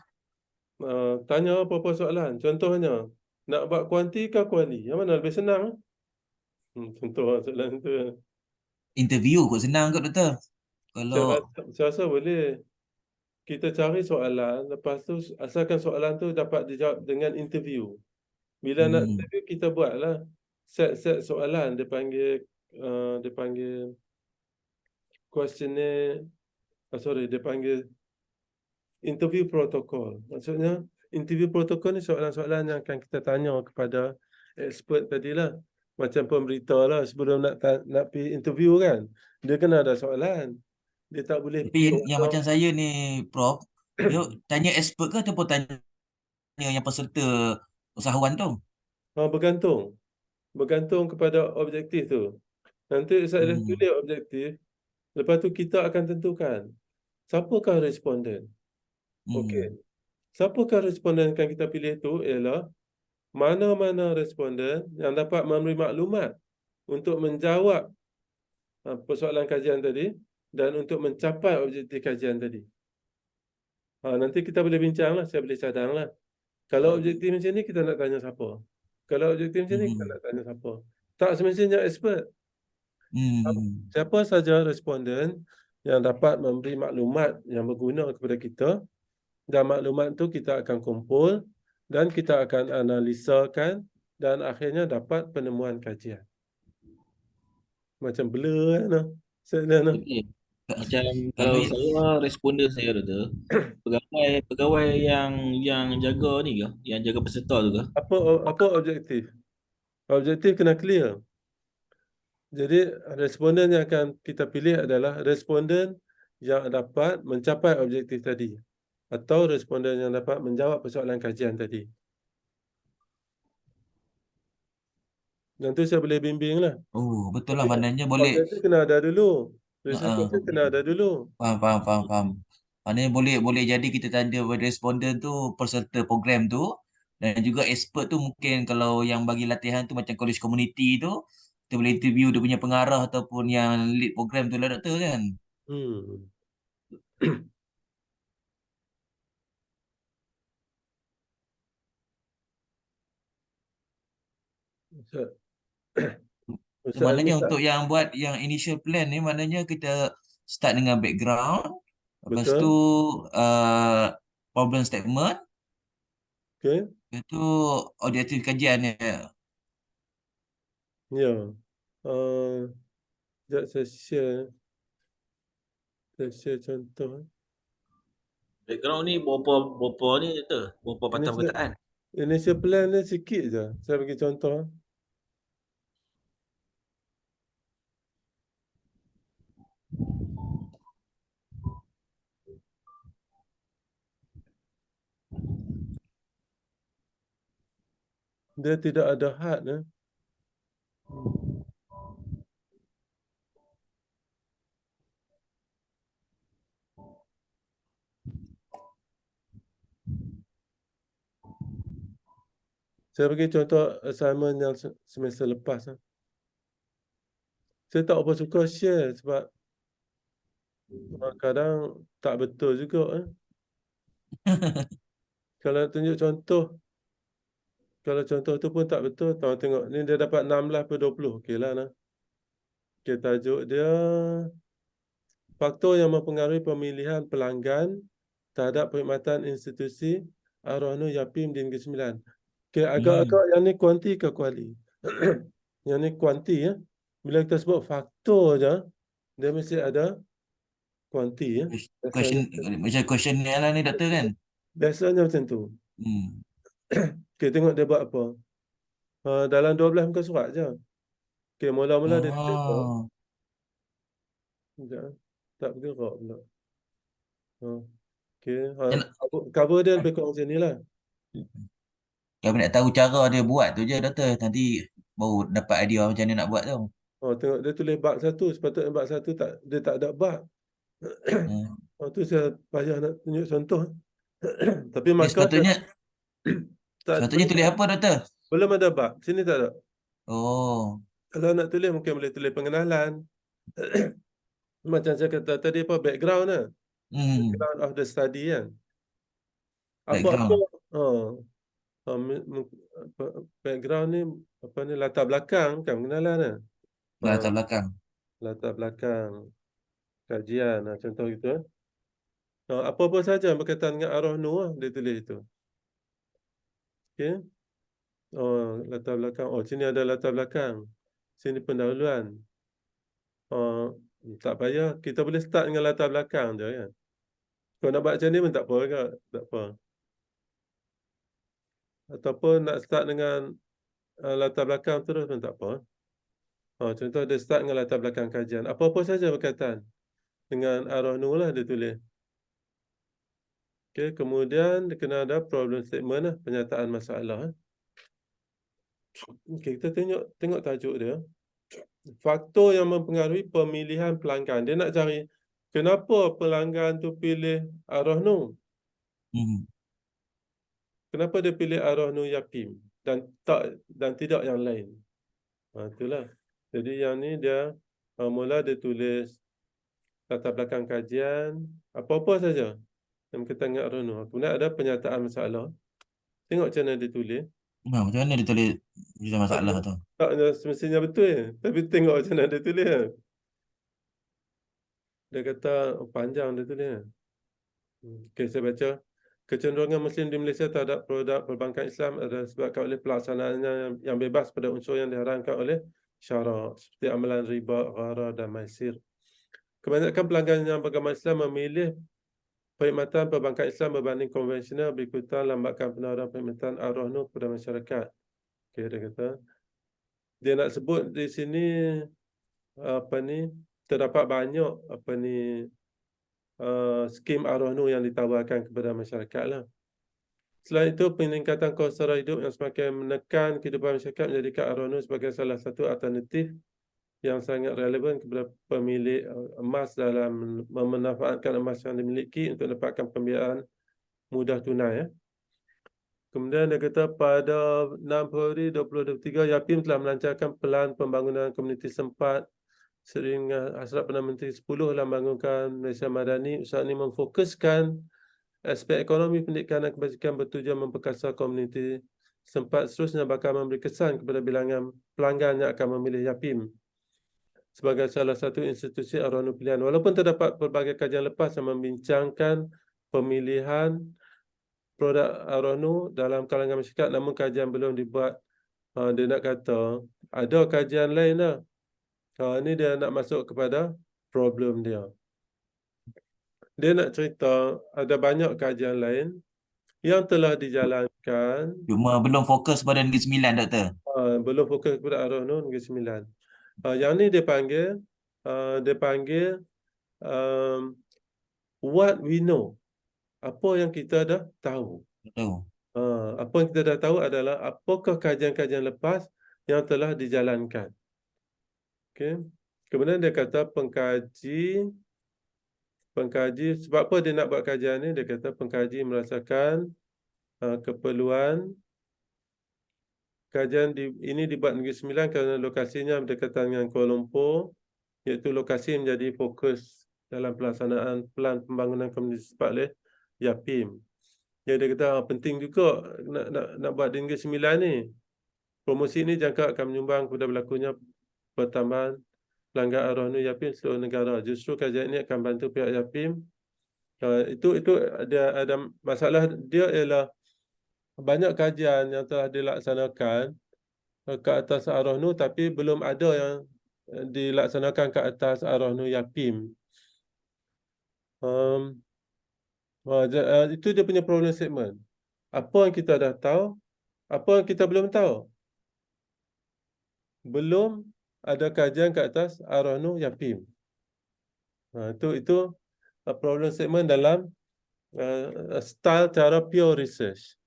tanya apa-apa soalan. Contohnya, nak buat kuanti ke kuali? Yang mana lebih senang? Contoh soalan tu. Interview kot senang kot Doktor. Saya Kalau rasa boleh. Kita cari soalan, lepas tu asalkan soalan tu dapat dijawab dengan interview. Bila nak interview, kita buatlah set soalan. Dia panggil questionnaire. Dia panggil interview protocol. Maksudnya, interview protocol ni soalan-soalan yang akan kita tanya kepada expert tadilah. Macam pemberita lah, sebelum nak pergi interview kan, dia kena ada soalan. Dia tak boleh tapi pergi yang macam saya ni Prof, dia tanya expert ke ataupun tanya yang peserta usahawan tu? Bergantung. Bergantung kepada objektif tu. Nanti saya tulis objektif, lepas tu kita akan tentukan siapakah responden. Okey. Siapakah responden yang kita pilih tu ialah mana-mana responden yang dapat memberi maklumat untuk menjawab persoalan kajian tadi dan untuk mencapai objektif kajian tadi. Nanti kita boleh bincang lah, saya boleh cadang lah. Kalau objektif macam ni, kita nak tanya siapa? Kalau objektif macam ni, kita nak tanya siapa? Tak semestinya expert. Siapa saja responden yang dapat memberi maklumat yang berguna kepada kita, dan maklumat tu kita akan kumpul dan kita akan analisakan dan akhirnya dapat penemuan kajian. Macam blur kan? Okey. Macam kalau saya responden saya tu, pegawai yang jaga ni ke? Yang jaga peserta tu ke? Apa objektif? Objektif kena clear. Jadi responden yang akan kita pilih adalah responden yang dapat mencapai objektif tadi atau responden yang dapat menjawab persoalan kajian tadi. Yang tu saya boleh bimbing lah. Oh, betul lah. Tapi Maknanya boleh. objektif kena ada dulu. Research Uh, paper kena ada dulu. faham. Maknanya boleh jadi kita tanda responden tu peserta program tu, dan juga expert tu mungkin kalau yang bagi latihan tu macam college community tu, kita boleh interview dia punya pengarah ataupun yang lead program tu lah, doktor kan. Hmm. So, Ustaz Almi maknanya tak untuk yang buat yang initial plan ni, maknanya kita start dengan background, lepas tu betul. problem statement, Okey. lepas tu objektif kajian ya. Ya. Sekejap saya share contoh. Background ni berapa ni tu? Berapa patah Initial, perkataan? initial plan dia sikit je. Saya bagi contoh. Dia tidak ada had. Saya bagi contoh assignment yang semester lepas. Saya tak apa suka share sebab kadang tak betul juga. Kalau tunjuk contoh, kalau contoh tu pun tak betul, tuan tengok ni dia dapat 16/20. Okeylah nah. Okey, tajuk dia faktor yang mempengaruhi pemilihan pelanggan terhadap perkhidmatan institusi Ar-Rahnu Yapim di Negeri Sembilan. Okey, agak-agak yang ni kuanti ke kuali? Yang ni kuanti ya. Bila kita sebut faktor je, dia mesti ada kuanti ya. Question, macam questionnaire lah ni doktor kan. Biasanya macam tu. Okey, tengok dia buat apa. Dalam 12 muka surat je. Okey, mula-mula dia tulis apa? Sekejap, tak bergerak pula. Okey, cover dia lebih kurang macam ni lah. Kalau nak tahu cara dia buat tu je doktor, nanti baru dapat idea macam mana nak buat tu. Tengok dia tulis bab 1, sepatutnya bab 1 dia tak ada bab. Tu saya payah nak tunjuk contoh. Tapi Dia markah sepatutnya belum, tulis apa doktor? belum ada bab. Sini tak ada. Oh. Kalau nak tulis mungkin boleh tulis pengenalan. Macam saya kata tadi apa background lah. Background of the study kan. Apa-apa background ni apa ni latar belakang kan pengenalan lah. Latar belakang. Latar belakang kajian contoh gitu. Apa-apa saja berkaitan dengan Ar-Rahnu lah dia tulis itu. Okey. Latar belakang. Sini ada latar belakang. Sini pendahuluan. Tak payah. Kita boleh start dengan latar belakang je kan. Kalau nak buat macam ni pun tak apa juga. Tak apa. Ataupun nak start dengan latar belakang terus pun tak apa. Contoh dia start dengan latar belakang kajian. Apa-apa saja berkaitan dengan Ar-Rahnu lah dia tulis. Okay, kemudian dia kena ada problem statement lah, penyataan masalah. Okay, kita tengok tajuk dia. Faktor yang mempengaruhi pemilihan pelanggan. Dia nak cari kenapa pelanggan tu pilih Ar-Rahnu. Kenapa dia pilih Ar-Rahnu Yapim dan tidak yang lain. Itulah. Jadi yang ni dia mula dia tulis latar belakang kajian, apa-apa saja yang berkaitan dengan Ar-Rahnu. Kemudian ada penyataan masalah. Tengok macam mana dia tulis. Macam mana dia tulis masalah tu? Tak semestinya betul ya. Tapi tengok macam mana dia tulis. Dia kata panjang dia tulis. Okay, saya baca. Kecenderungan Muslim di Malaysia terhadap produk perbankan Islam adalah disebabkan oleh pelaksanaannya yang bebas pada unsur yang diharamkan oleh syarak seperti amalan riba, gharar dan maisir. Kebanyakan pelanggan yang beragama Islam memilih perkhidmatan perbankan Islam berbanding konvensional berikutan lambatkan penawaran perkhidmatan Ar-Rahnu kepada masyarakat. Okay, dia kata dia nak sebut di sini terdapat banyak skim Ar-Rahnu yang ditawarkan kepada masyarakat lah. Selain itu, peningkatan kos sara hidup yang semakin menekan kehidupan masyarakat menjadikan Ar-Ronu sebagai salah satu alternatif yang sangat relevan kepada pemilik emas dalam memanfaatkan emas yang dimiliki untuk dapatkan pembiayaan mudah tunai. Ya. Kemudian dia kata pada 6 Februari 2023, Yapim telah melancarkan pelan pembangunan komuniti sempat sering hasrat Perdana Menteri 10 dalam membangunkan Malaysia Madani. Usaha ini memfokuskan aspek ekonomi pendidikan dan kebajikan bertujuan memperkasa komuniti sempat seterusnya bakal memberi kesan kepada bilangan pelanggan yang akan memilih Yapim sebagai salah satu institusi Ar-Ronu pilihan. Walaupun terdapat pelbagai kajian lepas yang membincangkan pemilihan produk Ar-Ronu dalam kalangan masyarakat, namun kajian belum dibuat. Dia nak kata ada kajian lain lah. Ini dia nak masuk kepada problem dia. Dia nak cerita ada banyak kajian lain yang telah dijalankan. Cuma belum fokus pada Negeri Sembilan, Doktor. Belum fokus kepada Ar-Ronu Negeri Sembilan. Yang ni dia panggil what we know. Apa yang kita dah tahu. Betul. Apa yang kita dah tahu adalah apakah kajian-kajian lepas yang telah dijalankan. Okay. Kemudian dia kata pengkaji, sebab apa dia nak buat kajian ni? Dia kata pengkaji merasakan keperluan kajian ini dibuat Negeri Sembilan kerana lokasinya berdekatan dengan Kuala Lumpur, iaitu lokasi menjadi fokus dalam pelaksanaan pelan pembangunan komuniti sepat oleh Yapim. Jadi dia kata penting juga nak buat di Negeri Sembilan ni. Promosi ini jangka akan menyumbang kepada berlakunya pertambahan pelanggan Ar-Ronu Yapim seluruh negara. Justru kajian ini akan bantu pihak Yapim. Itu ada masalah dia ialah banyak kajian yang telah dilaksanakan ke atas Ar-Ronu tapi belum ada yang dilaksanakan ke atas Ar-Ronu Yapim. Itu dia punya problem statement. Apa yang kita dah tahu, apa yang kita belum tahu. Belum ada kajian ke atas Ar-Ronu Yapim. Itu problem statement dalam style cara pure research.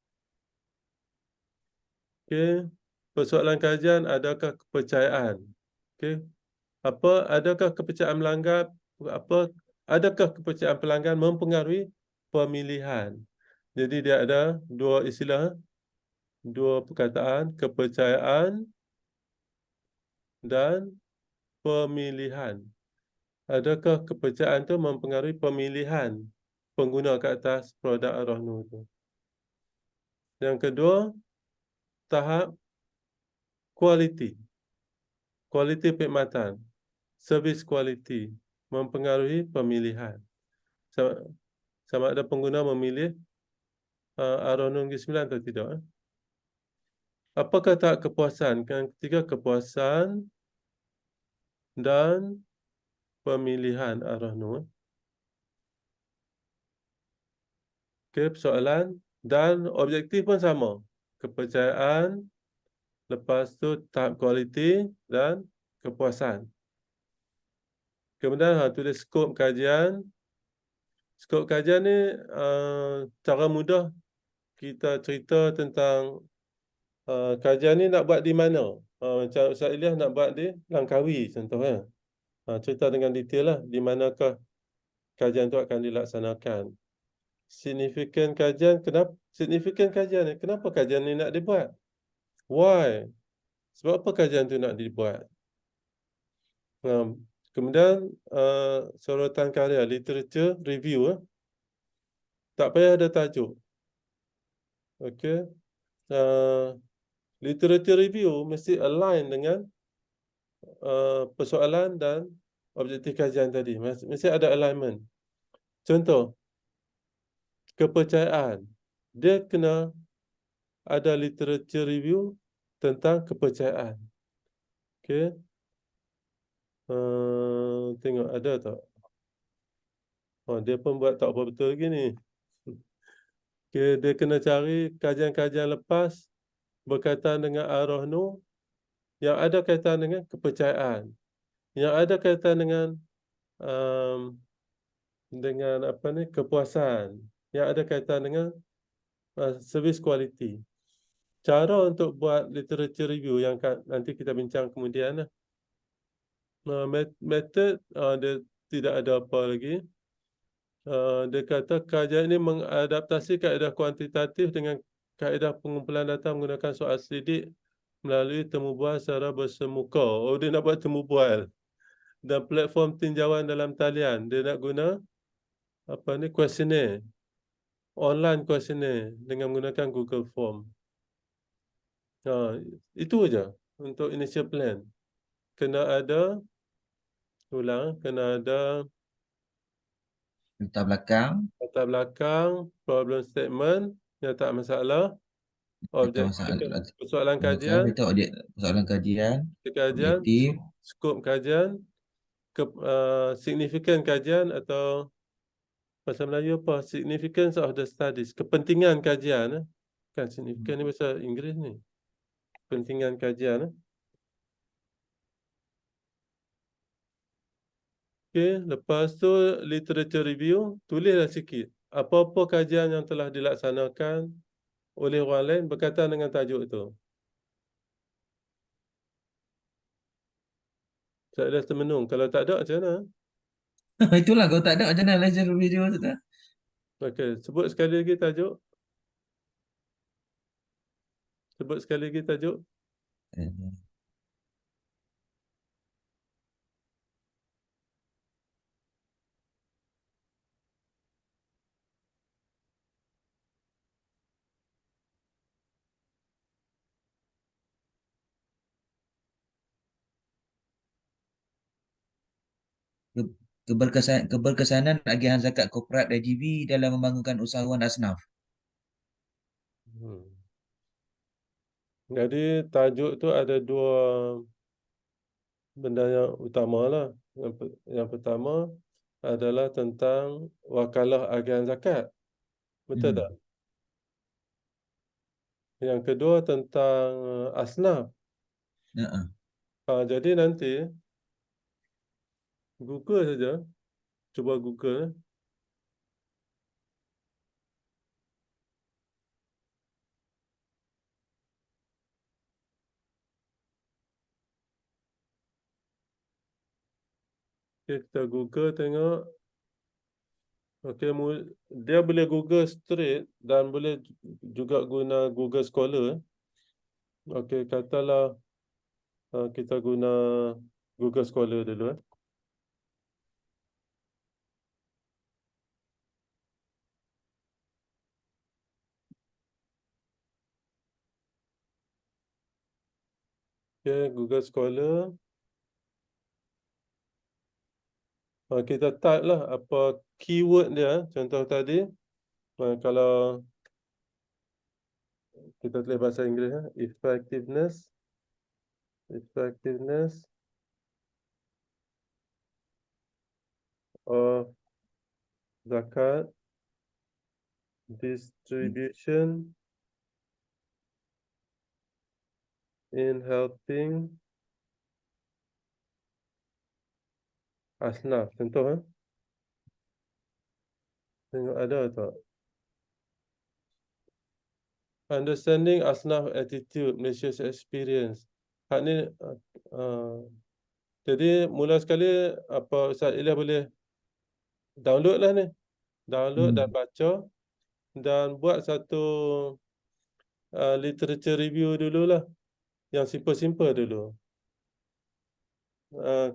Okay. Persoalan kajian, adakah kepercayaan? Okay. Adakah kepercayaan melanggar? Adakah kepercayaan pelanggan mempengaruhi pemilihan? Jadi dia ada dua istilah, dua perkataan, kepercayaan dan pemilihan. Adakah kepercayaan itu mempengaruhi pemilihan pengguna ke atas produk Ar-Ronu itu? Yang kedua, tahap kualiti perkhidmatan, servis kualiti mempengaruhi pemilihan. Sama ada pengguna memilih Ar-Ronu Negeri Sembilan atau tidak. Apakah tahap kepuasan? Yang ketiga, kepuasan dan pemilihan Ar-Ronu. Okay, persoalan dan objektif pun sama. Kepercayaan, lepas tu tahap kualiti dan kepuasan. Kemudian tulis skop kajian. Skop kajian ni cara mudah kita cerita tentang kajian ni nak buat di mana. Macam Ustaz Ilyas nak buat di Langkawi contohnya. Cerita dengan detail lah di manakah kajian tu akan dilaksanakan. Signifikan kajian, kenapa signifikan kajian ni? Kenapa kajian ni nak dibuat? Why? Sebab apa kajian tu nak dibuat? Kemudian sorotan karya, literature review. Tak payah ada tajuk. Okey. Literature review mesti align dengan persoalan dan objektif kajian tadi. Mesti ada alignment. Contoh, kepercayaan. Dia kena ada literature review tentang kepercayaan. Okey. Tengok ada tak? Dia pun buat tak apa betul lagi ni. Okay, dia kena cari kajian-kajian lepas berkaitan dengan Ar-Ronu yang ada kaitan dengan kepercayaan, yang ada kaitan dengan apa ni, kepuasan, yang ada kaitan dengan service quality. Cara untuk buat literature review yang nanti kita bincang kemudian lah. Method dia tidak ada apa lagi. Dia kata kajian ini mengadaptasi kaedah kuantitatif dengan kaedah pengumpulan data menggunakan soal selidik melalui temu bual secara bersemuka. Oh, dia nak buat temu bual. Dan platform tinjauan dalam talian. Dia nak guna questionnaire. Online questionnaire dengan menggunakan Google Form. Itu aja untuk initial plan. Kena ada Latar belakang, latar belakang, problem statement, nyataan masalah, objektif persoalan kajian, persoalan kajian, kajian, objektif, skop kajian, signifikan kajian atau bahasa Melayu apa? Significance of the studies. Kepentingan kajian. Kan signifikan ni bahasa Inggeris ni. Kepentingan kajian. Okey, lepas tu literature review, tulislah sikit. Apa-apa kajian yang telah dilaksanakan oleh orang lain berkaitan dengan tajuk itu. Saya dah termenung. Kalau tak ada, macam mana? itulah kalau tak ada macam mana lecture video tu tak? Okey, sebut sekali lagi tajuk. Sebut sekali lagi tajuk. Keberkesanan agihan zakat korporat IGV dalam membangunkan usahawan asnaf. Jadi tajuk tu ada dua benda yang utama lah. Yang pertama adalah tentang wakalah agihan zakat. Betul tak? Yang kedua tentang asnaf. Jadi nanti Google saja. Cuba Google. Okay, kita Google tengok. Okay, dia boleh Google straight dan boleh juga guna Google Scholar. Okay, katalah kita guna Google Scholar dulu. Okay, Google Scholar. Kita type lah apa keyword dia. Contoh tadi, kalau kita tulis bahasa Inggeris, effectiveness of zakat distribution in helping asnaf. Contoh, tengok ada tak? Understanding asnaf attitude, Malaysia's experience. Hak ni, jadi mula sekali apa Ustaz Ilyas boleh download lah ni. Download dan baca dan buat satu literature review dululah. Yang simple-simple dulu.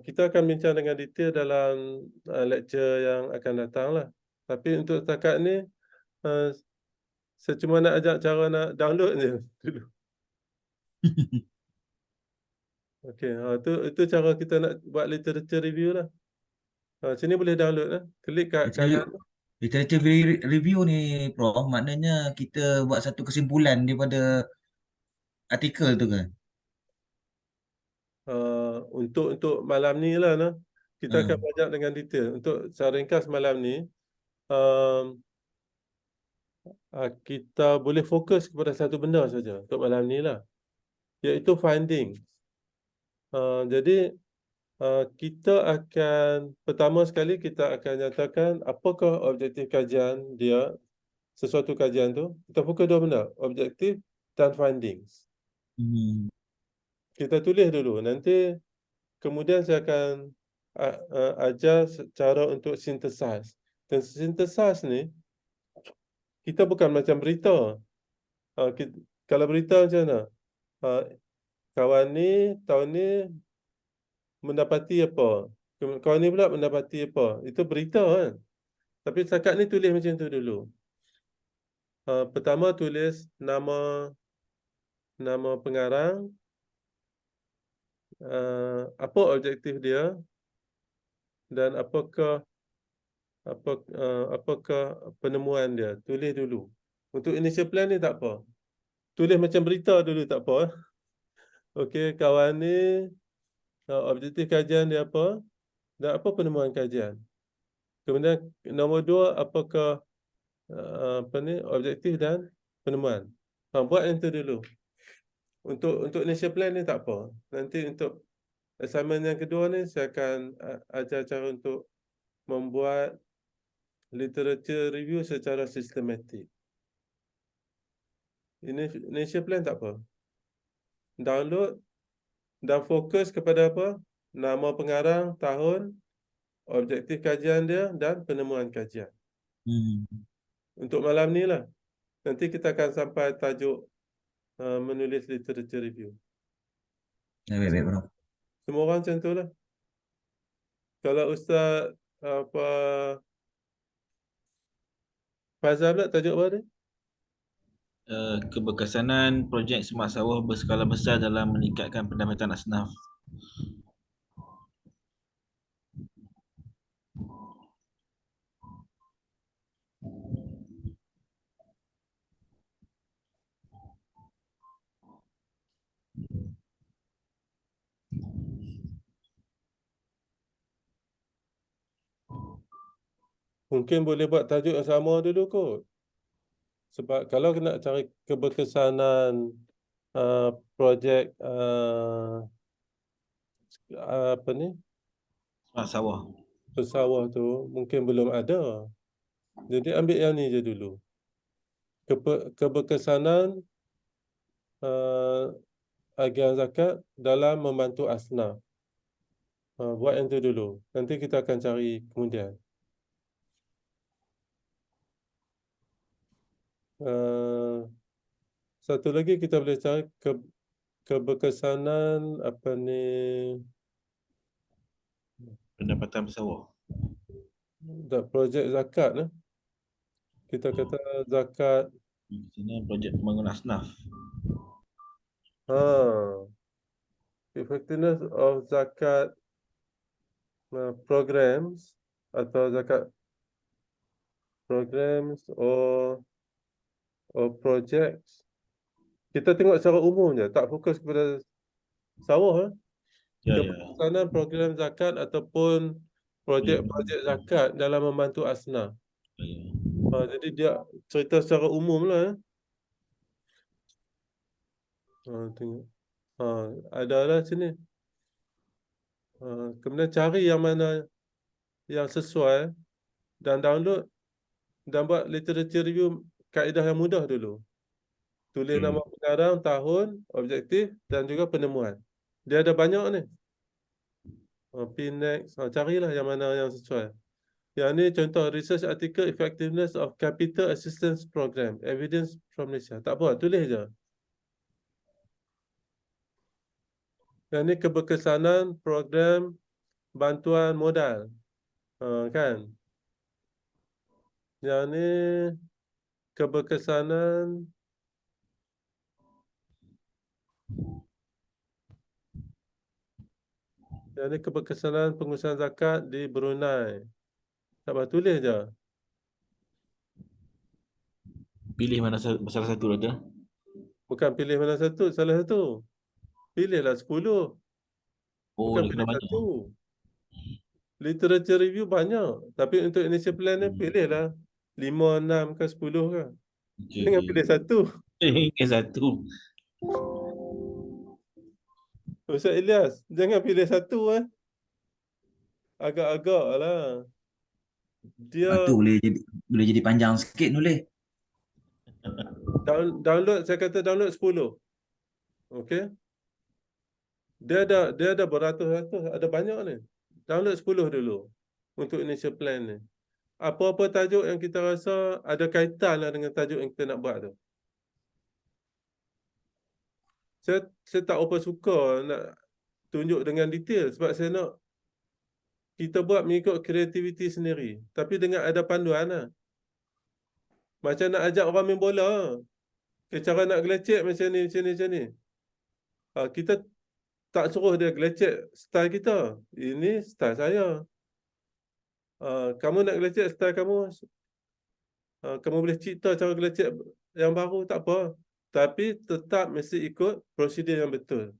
Kita akan bincang dengan detail dalam lecture yang akan datang lah. Tapi untuk setakat ni, saya cuma nak ajak cara nak download je dulu. Okey, itu cara kita nak buat literature review lah. Sini boleh download lah. Klik kat kanan. Literature review ni Prof, maknanya kita buat satu kesimpulan daripada artikel tu kan? Untuk malam ni lah, kita akan belajar dengan detail. Untuk secara ringkas malam ni, kita boleh fokus kepada satu benda saja untuk malam ni lah, iaitu finding. Jadi kita akan pertama sekali kita akan nyatakan apakah objektif kajian dia sesuatu kajian tu, kita fokus dua benda, objektif dan findings. Kita tulis dulu, nanti kemudian saya akan ajar cara untuk synthesize. Dan synthesize ni, kita bukan macam berita. Kalau berita macam mana? Kawan ni tahun ni mendapati apa? Kawan ni pula mendapati apa? Itu berita kan? Tapi setakat ni tulis macam tu dulu. Pertama tulis nama pengarang, apa objektif dia, dan apakah penemuan dia. Tulis dulu. Untuk initial plan ni tak apa. Tulis macam berita dulu tak apa. Okey, kawan ni objektif kajian dia apa dan apa penemuan kajian. Kemudian nombor 2, apakah objektif dan penemuan. Buat yang tu dulu. Untuk initial plan ni tak apa. Nanti untuk assignment yang kedua ni saya akan ajar cara untuk membuat literature review secara sistematik. Initial plan tak apa. Download dan fokus kepada apa? Nama pengarang, tahun, objektif kajian dia dan penemuan kajian. Untuk malam ni lah. Nanti kita akan sampai tajuk menulis literature review. Baik, bro. Semua orang macam tu lah. Kalau Ustaz Fazal pula tajuk apa dia? Keberkesanan projek semak sawah berskala besar dalam meningkatkan pendapatan asnaf. Mungkin boleh buat tajuk yang sama dulu kot. Sebab kalau nak cari keberkesanan projek apa ni, Semak sawah. pesawah tu mungkin belum ada. Jadi ambil yang ni je dulu. Keberkesanan agen zakat dalam membantu asnaf. Buat yang tu dulu. Nanti kita akan cari kemudian. Satu lagi kita boleh cari keberkesanan apa ni, Pendapatan pesawah. projek zakat lah. Kita kata zakat. Sini projek pembangunan asnaf. Effectiveness of zakat programs atau zakat programs or projects. Kita tengok secara umum je, tak fokus kepada sawah. Ya. Keberkesanan program zakat ataupun projek-projek zakat dalam membantu asnaf. Jadi dia cerita secara umum lah. Tengok. Ada lah sini. Kemudian cari yang mana yang sesuai dan download dan buat literature review kaedah yang mudah dulu. Tulis nama pengarang, tahun, objektif dan juga penemuan. Dia ada banyak ni. P-Next, carilah yang mana yang sesuai. Yang ni contoh research article effectiveness of capital assistance program, evidence from Malaysia. Tak apa, tulis je. Yang ni keberkesanan program bantuan modal. Kan? Yang ni keberkesanan pengurusan zakat di Brunei. Tak apa, tulis je. Pilih mana salah satu ada. Bukan pilih mana satu, salah satu. Pilihlah 10. Bukan dia pilih kena banyak. satu. Literature review banyak. Tapi untuk initial plan ni pilihlah 5, 6 ke 10 ke. Jangan pilih satu. Pilih satu. Ustaz Ilyas, jangan pilih satu. Agak-agak lah. Dia Tu boleh jadi panjang sikit nulis. Download, saya kata download 10. Okey. Dia ada beratus-ratus, ada banyak ni. Download 10 dulu untuk initial plan ni. Apa-apa tajuk yang kita rasa ada kaitan lah dengan tajuk yang kita nak buat tu. Saya tak apa suka nak tunjuk dengan detail sebab saya nak kita buat mengikut kreativiti sendiri. Tapi dengan ada panduan lah. Macam nak ajak orang main bola. Cara nak gelecek macam ni, macam ni. Kita tak suruh dia gelecek style kita. Ini style saya. Kamu nak gelecek style kamu, kamu boleh cipta cara gelecek yang baru, tak apa. Tapi tetap mesti ikut prosedur yang betul.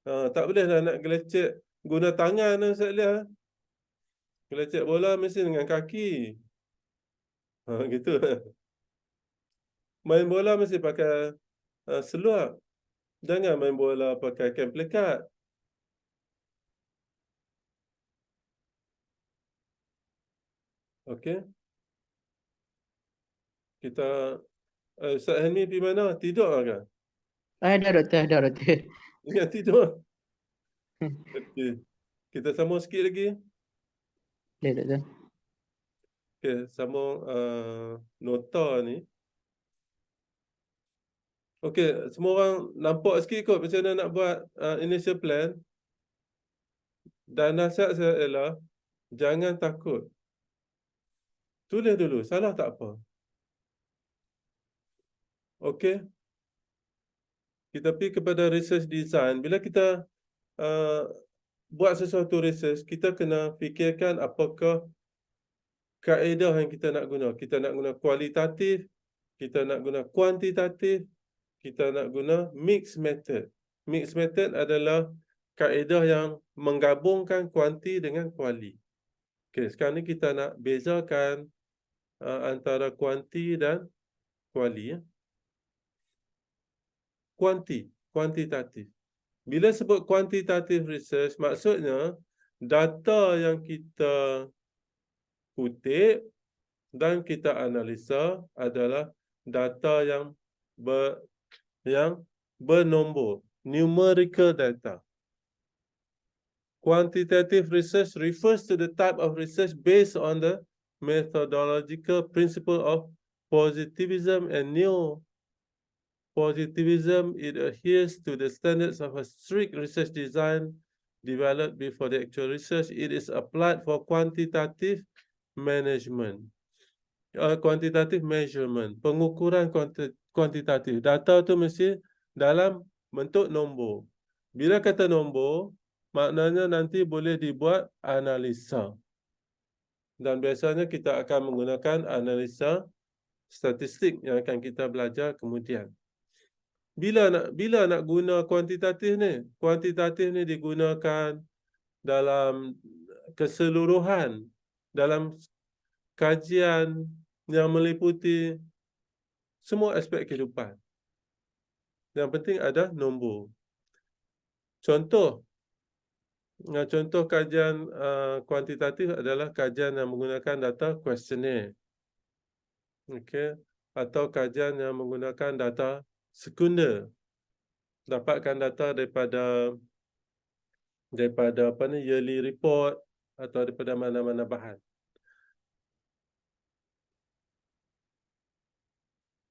Tak boleh lah nak gelecek guna tangan Ustaz Lia. Gelecek bola mesti dengan kaki. Gitu. Main bola mesti pakai seluar. Jangan main bola pakai kem plekat. Okey. Kita Ustaz Helmi pergi mana? Tidur ke? Dah doktor. Ingat tidur. Okey. Kita sambung sikit lagi. Boleh doktor. Okey, sambung nota ni. Okey, semua orang nampak sikit kot macam mana nak buat initial plan. Dan nasihat saya ialah jangan takut. Tulis dulu, salah tak apa. Okey. Kita pergi kepada research design. Bila kita buat sesuatu research, kita kena fikirkan apakah kaedah yang kita nak guna. Kita nak guna kualitatif, kita nak guna kuantitatif, kita nak guna mixed method. Mixed method adalah kaedah yang menggabungkan kuanti dengan kuali. Okey, sekarang ni kita nak bezakan antara kuanti dan kuali. Kuantitatif. Bila sebut quantitative research, maksudnya data yang kita kutip dan kita analisa adalah data yang bernombor, numerical data. Quantitative research refers to the type of research based on the methodological principle of positivism and neo-positivism. It adheres to the standards of a strict research design developed before the actual research. It is applied for quantitative management. Quantitative measurement, pengukuran kuantitatif. Data tu mesti dalam bentuk nombor. Bila kata nombor, maknanya nanti boleh dibuat analisa. Dan biasanya kita akan menggunakan analisa statistik yang akan kita belajar kemudian. Bila nak guna kuantitatif ni? Kuantitatif ni digunakan dalam keseluruhan, dalam kajian yang meliputi semua aspek kehidupan. Yang penting ada nombor. Contoh kajian kuantitatif adalah kajian yang menggunakan data kuesioner. Okey, atau kajian yang menggunakan data sekunder. Dapatkan data daripada apa ni, yearly report atau daripada mana-mana bahan.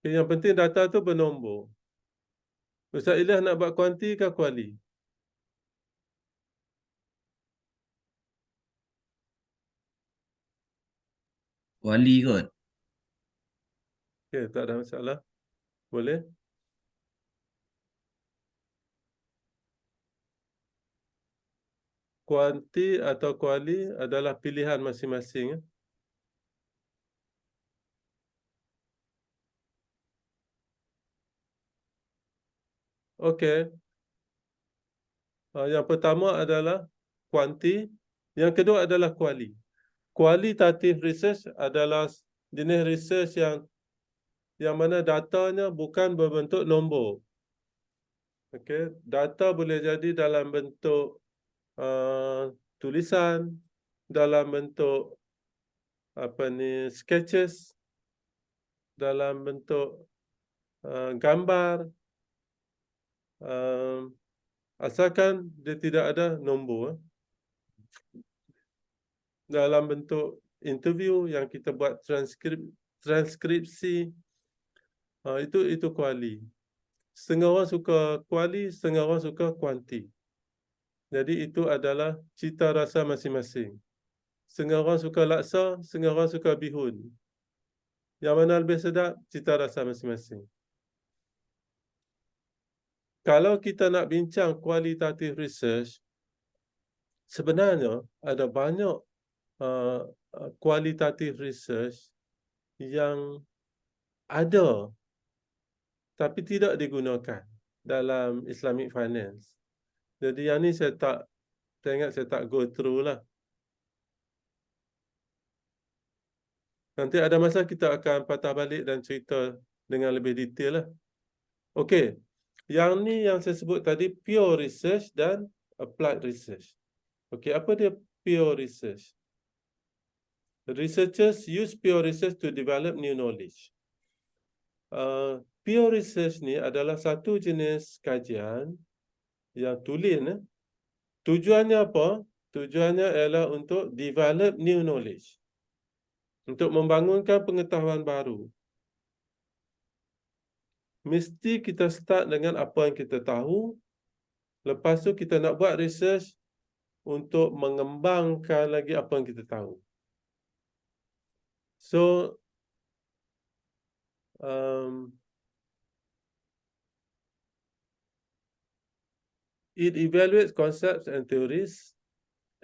Okay, yang penting data tu bernombor. Ustaz Ilyas nak buat kuanti ke kuali? Kuali kot. Okey, tak ada masalah. Boleh? Kuanti atau kuali adalah pilihan masing-masing. Okey. Yang pertama adalah kuanti, yang kedua adalah kuali. Qualitative research adalah jenis research yang mana datanya bukan berbentuk nombor. Okey, data boleh jadi dalam bentuk tulisan, dalam bentuk sketches, dalam bentuk gambar, asalkan dia tidak ada nombor. Dalam bentuk interview yang kita buat transkripsi, itu kuali. Setengah orang suka kuali, setengah orang suka kuanti. Jadi itu adalah cita rasa masing-masing. Setengah orang suka laksa, setengah orang suka bihun. Yang mana lebih sedap, cita rasa masing-masing. Kalau kita nak bincang qualitative research, sebenarnya ada banyak qualitative research yang ada tapi tidak digunakan dalam Islamic finance. Jadi yang ni saya ingat saya tak go through lah. Nanti ada masa kita akan patah balik dan cerita dengan lebih detail lah. Okey, yang ni yang saya sebut tadi pure research dan applied research. Okey, apa dia pure research? Researchers use pure research to develop new knowledge. Pure research ni adalah satu jenis kajian yang tulen. Tujuannya apa? Tujuannya ialah untuk develop new knowledge. Untuk membangunkan pengetahuan baru. Mesti kita start dengan apa yang kita tahu. Lepas tu kita nak buat research untuk mengembangkan lagi apa yang kita tahu. So, it evaluates concepts and theories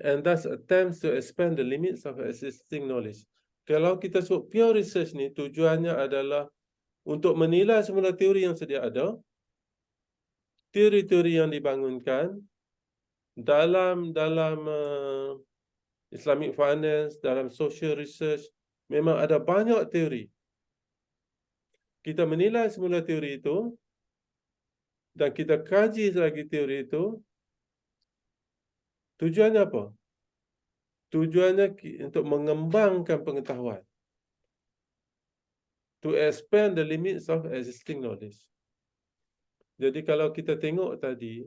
and thus attempts to expand the limits of existing knowledge. Kalau kita sebut pure research ni, tujuannya adalah untuk menilai semula teori yang sedia ada, teori-teori yang dibangunkan dalam Islamic finance, dalam social research, memang ada banyak teori. Kita menilai semula teori itu dan kita kaji lagi teori itu. Tujuannya apa? Tujuannya untuk mengembangkan pengetahuan. To expand the limits of existing knowledge. Jadi kalau kita tengok tadi,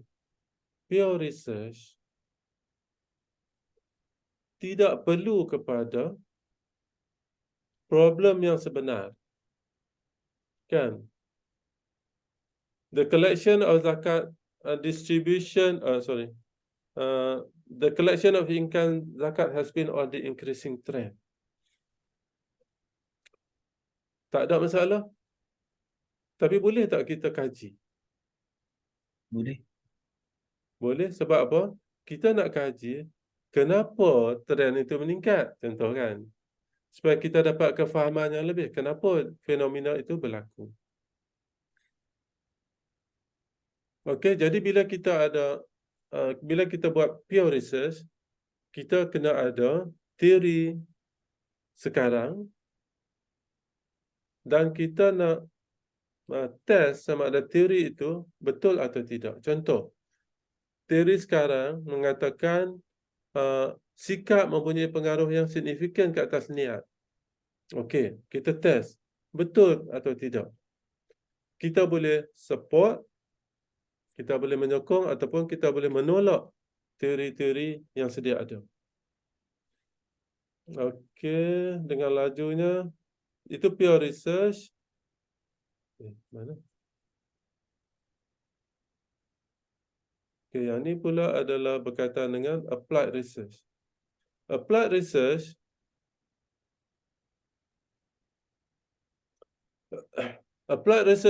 pure research tidak perlu kepada problem yang sebenar. Kan? The collection of zakat the collection of income zakat has been on the increasing trend. Tak ada masalah. Tapi boleh tak kita kaji? Boleh. Boleh, sebab apa? Kita nak kaji kenapa trend itu meningkat, contoh kan. Supaya kita dapat kefahaman yang lebih. Kenapa fenomena itu berlaku. Okey, jadi bila kita buat pure research, kita kena ada teori sekarang dan kita nak test sama ada teori itu betul atau tidak. Contoh, teori sekarang mengatakan sikap mempunyai pengaruh yang signifikan ke atas niat. Okey, kita test betul atau tidak. Kita boleh support, kita boleh menyokong ataupun kita boleh menolak teori-teori yang sedia ada. Okey, dengan lajunya itu pure research. Mana? Okey, yang ni pula adalah berkaitan dengan applied research. Applied research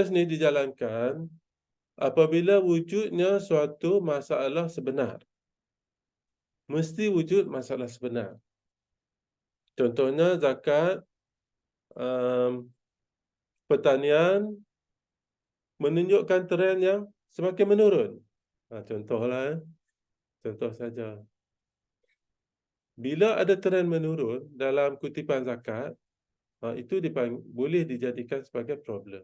ni dijalankan apabila wujudnya suatu masalah sebenar. Mesti wujud masalah sebenar. Contohnya zakat, pertanian menunjukkan trend yang semakin menurun. Contohlah, contoh saja. Bila ada trend menurun dalam kutipan zakat, itu boleh dijadikan sebagai problem.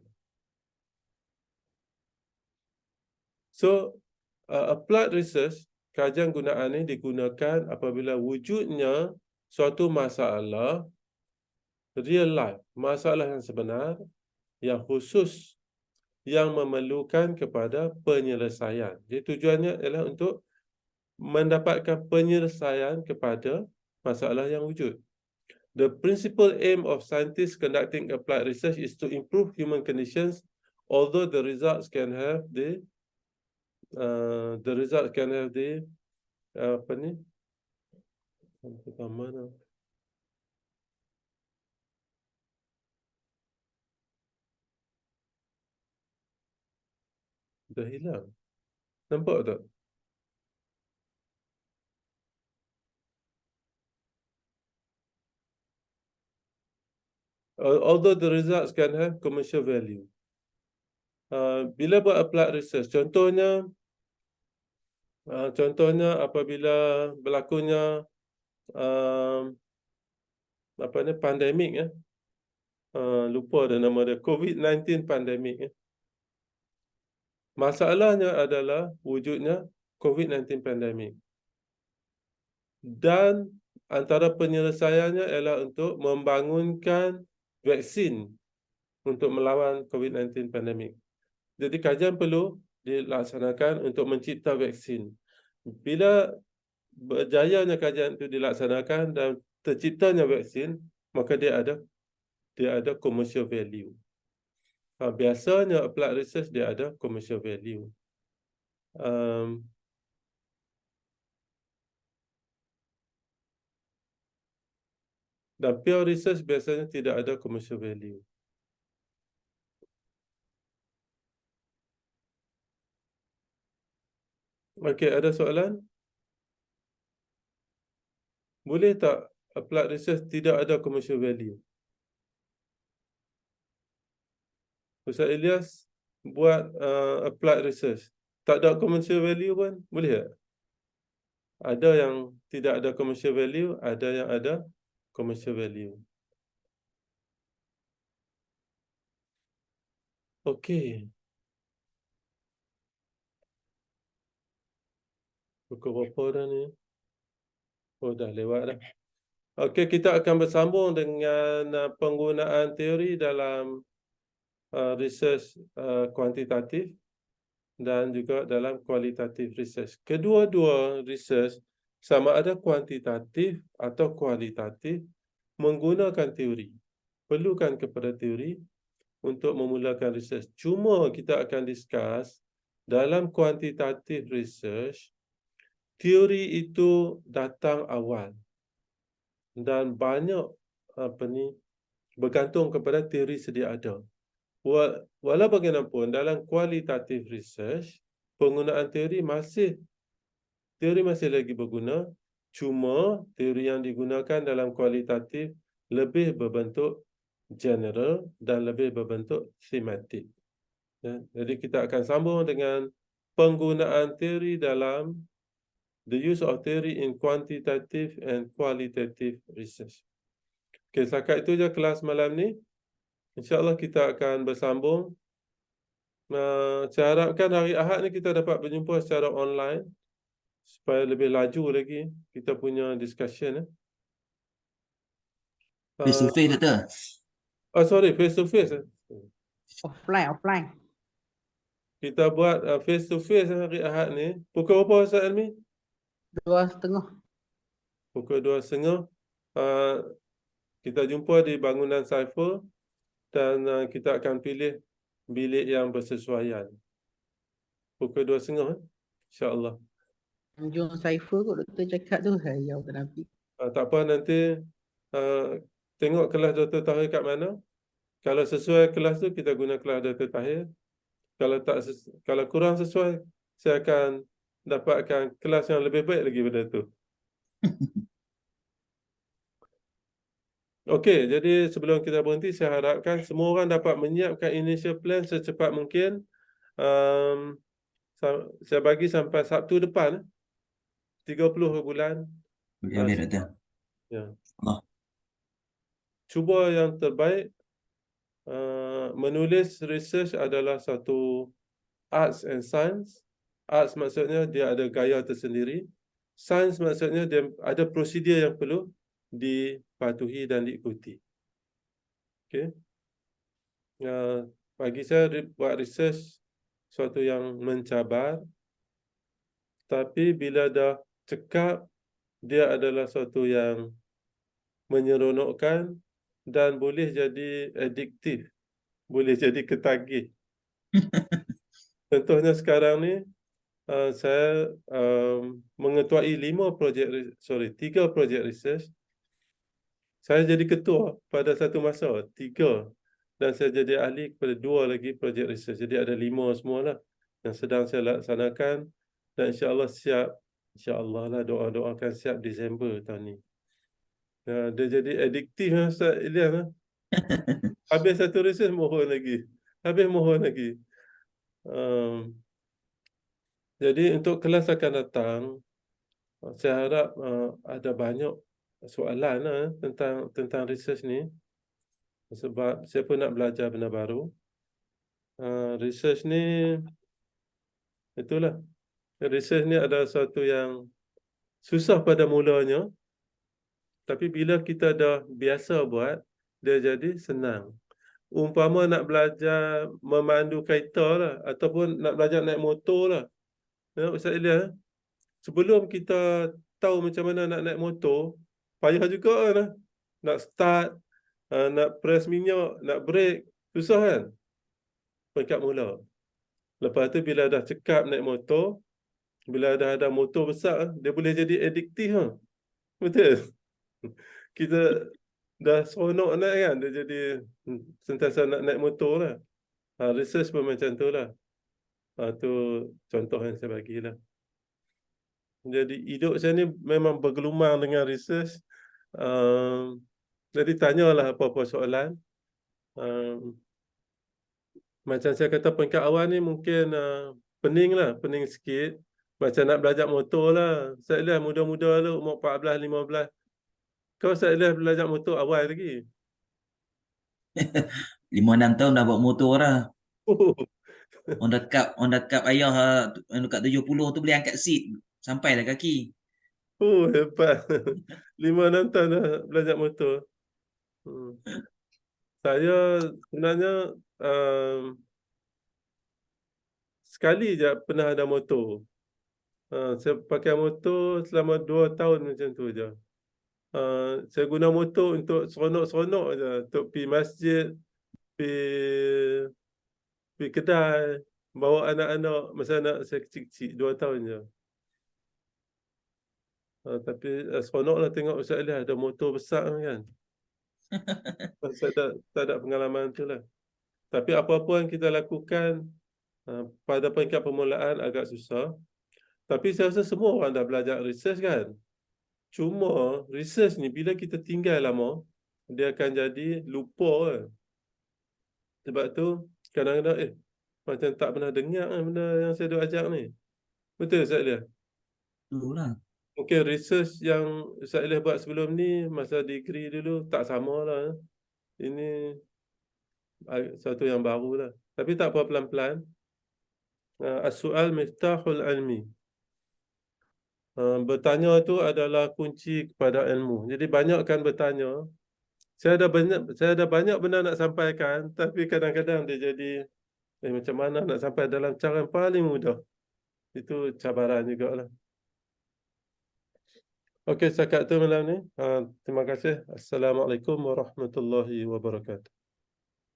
So, applied research, kajian gunaan ini digunakan apabila wujudnya suatu masalah real life, masalah yang sebenar yang khusus yang memerlukan kepada penyelesaian. Jadi tujuannya ialah untuk mendapatkan penyelesaian kepada masalah yang wujud. The principal aim of scientists conducting applied research is to improve human conditions, although the results can have the apa ni? Mana? Dah hilang. Nampak tak? Although the results can have commercial value. Bila buat applied research, contohnya apabila berlakunya apa ni, pandemik ya. Lupa dah nama dia, COVID-19 pandemik ya. Masalahnya adalah wujudnya COVID-19 pandemik. Dan antara penyelesaiannya ialah untuk membangunkan vaksin untuk melawan COVID-19 pandemik. Jadi kajian perlu dilaksanakan untuk mencipta vaksin. Bila berjayanya kajian itu dilaksanakan dan terciptanya vaksin, maka dia ada commercial value. Biasanya applied research dia ada commercial value. Dan pure research biasanya tidak ada commercial value. Okey, ada soalan? Boleh tak applied research tidak ada commercial value? Ustaz Ilyas buat applied research, tak ada commercial value pun, boleh tak? Ada yang tidak ada commercial value, ada yang ada commercial value. Okey. Pukul berapa dah ni? Oh, dah lewat dah. Okey, kita akan bersambung dengan penggunaan teori dalam research kuantitatif dan juga dalam kualitatif research. Kedua-dua research sama ada kuantitatif atau kualitatif menggunakan teori. Perlukan kepada teori untuk memulakan research. Cuma kita akan discuss dalam kuantitatif research, teori itu datang awal dan banyak bergantung kepada teori sedia ada. Walau bagaimanapun dalam kualitatif research, penggunaan teori masih lagi berguna, cuma teori yang digunakan dalam kualitatif lebih berbentuk general dan lebih berbentuk thematic. Jadi kita akan sambung dengan penggunaan teori dalam the use of theory in quantitative and qualitative research. Okey, setakat itu je kelas malam ni. InsyaAllah kita akan bersambung. Saya harapkan hari Ahad ni kita dapat berjumpa secara online supaya lebih laju lagi kita punya discussion. Face to face, Doktor. Sorry, face to face. Offline. Kita buat face to face hari Ahad ni. Pukul berapa Ustaz Almi? 2:30. Pukul 2:30. Kita jumpa di bangunan Cypher dan kita akan pilih bilik yang bersesuaian. Pukul 2:30, insya-Allah. Tanjung Cypher kot doktor cakap tu, saya tak nampak. Tak apa, nanti tengok kelas Dr. Tahir kat mana. Kalau sesuai kelas tu, kita guna kelas Dr. Tahir. Kalau kurang sesuai, saya akan dapatkan kelas yang lebih baik lagi pada tu. Okey, jadi sebelum kita berhenti, saya harapkan semua orang dapat menyiapkan initial plan secepat mungkin. Saya bagi sampai Sabtu depan, 30 bulan. Boleh, Doktor. Ya. Allah. Cuba yang terbaik. Menulis research adalah satu arts and science. Arts maksudnya dia ada gaya tersendiri. Science maksudnya dia ada prosedur yang perlu dipatuhi dan diikuti. Okey. Bagi saya buat research suatu yang mencabar, tapi bila dah cekap, dia adalah suatu yang menyeronokkan dan boleh jadi addiktif, boleh jadi ketagih. Contohnya sekarang ni, saya mengetuai 3 projek research. Saya jadi ketua pada satu masa, 3. Dan saya jadi ahli kepada 2 lagi projek research. Jadi ada 5 semualah yang sedang saya laksanakan dan insya-Allah siap. Insya-Allah lah, doa-doakan siap Disember tahun ni. Dia jadi addiktif Ustaz Ilyas lah. Habis satu research mohon lagi. Habis mohon lagi. Jadi untuk kelas akan datang, saya harap ada banyak soalan lah tentang research ni. Sebab saya pun nak belajar benda baru. Research ni, itulah. Research ni adalah sesuatu yang susah pada mulanya. Tapi bila kita dah biasa buat, dia jadi senang. Umpama nak belajar memandu kereta lah, ataupun nak belajar naik motor lah. Ustaz Ilyas, sebelum kita tahu macam mana nak naik motor, payah juga lah. Nak start, nak press minyak, nak brake, susah kan? Peringkat mula. Lepas tu bila dah cekap naik motor, bila dah ada motor besar, dia boleh jadi addiktif lah. Betul? Kita dah seronok naik kan, dia jadi sentiasa nak naik motor lah. Research pun macam tu lah. Tu contoh yang saya bagilah. Jadi hidup saya ni memang bergelumang dengan research. Jadi tanyalah apa-apa soalan. Macam saya kata peringkat awal ni mungkin pening sikit. Macam nak belajar motor lah. Saya lihat muda-muda tu, umur 14, 15. Kau saya lihat belajar motor awal lagi. 5-6 tahun dah bawa motor lah. Honda Cup ayah dekat 70 tu boleh angkat seat. Sampailah kaki. Hebat. 5-6 tahun dah belajar motor. Saya sebenarnya sekali je pernah ada motor. Saya pakai motor selama 2 tahun macam tu je. Saya guna motor untuk seronok-seronok je. Untuk pergi masjid, pergi kedai, bawa anak-anak. Masa anak saya kecil-kecil, 2 tahun je. Tapi seronoklah tengok Ustaz Ilyas ada motor besar kan. Saya tak ada pengalaman tu lah. Tapi apa-apa yang kita lakukan pada peringkat permulaan agak susah. Tapi saya rasa semua orang dah belajar research kan. Cuma research ni bila kita tinggal lama, dia akan jadi lupa kan. Sebab tu kadang-kadang macam tak pernah dengar benda yang saya dah ajak ni. Betul Ustaz Ilyas? Itulah. Mungkin research yang Ustaz Ilyas buat sebelum ni, masa degree dulu, tak sama lah. Ini satu yang baru lah. Tapi tak apa, pelan-pelan. As-su'al miftahul ilmi. Bertanya tu adalah kunci kepada ilmu. Jadi banyakkan bertanya. Saya ada banyak benda nak sampaikan, tapi kadang-kadang dia jadi macam mana nak sampai dalam cara yang paling mudah. Itu cabaran jugalah. Okey, setakat tu malam ni. Terima kasih. Assalamualaikum warahmatullahi wabarakatuh.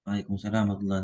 Waalaikumsalam warahmatullahi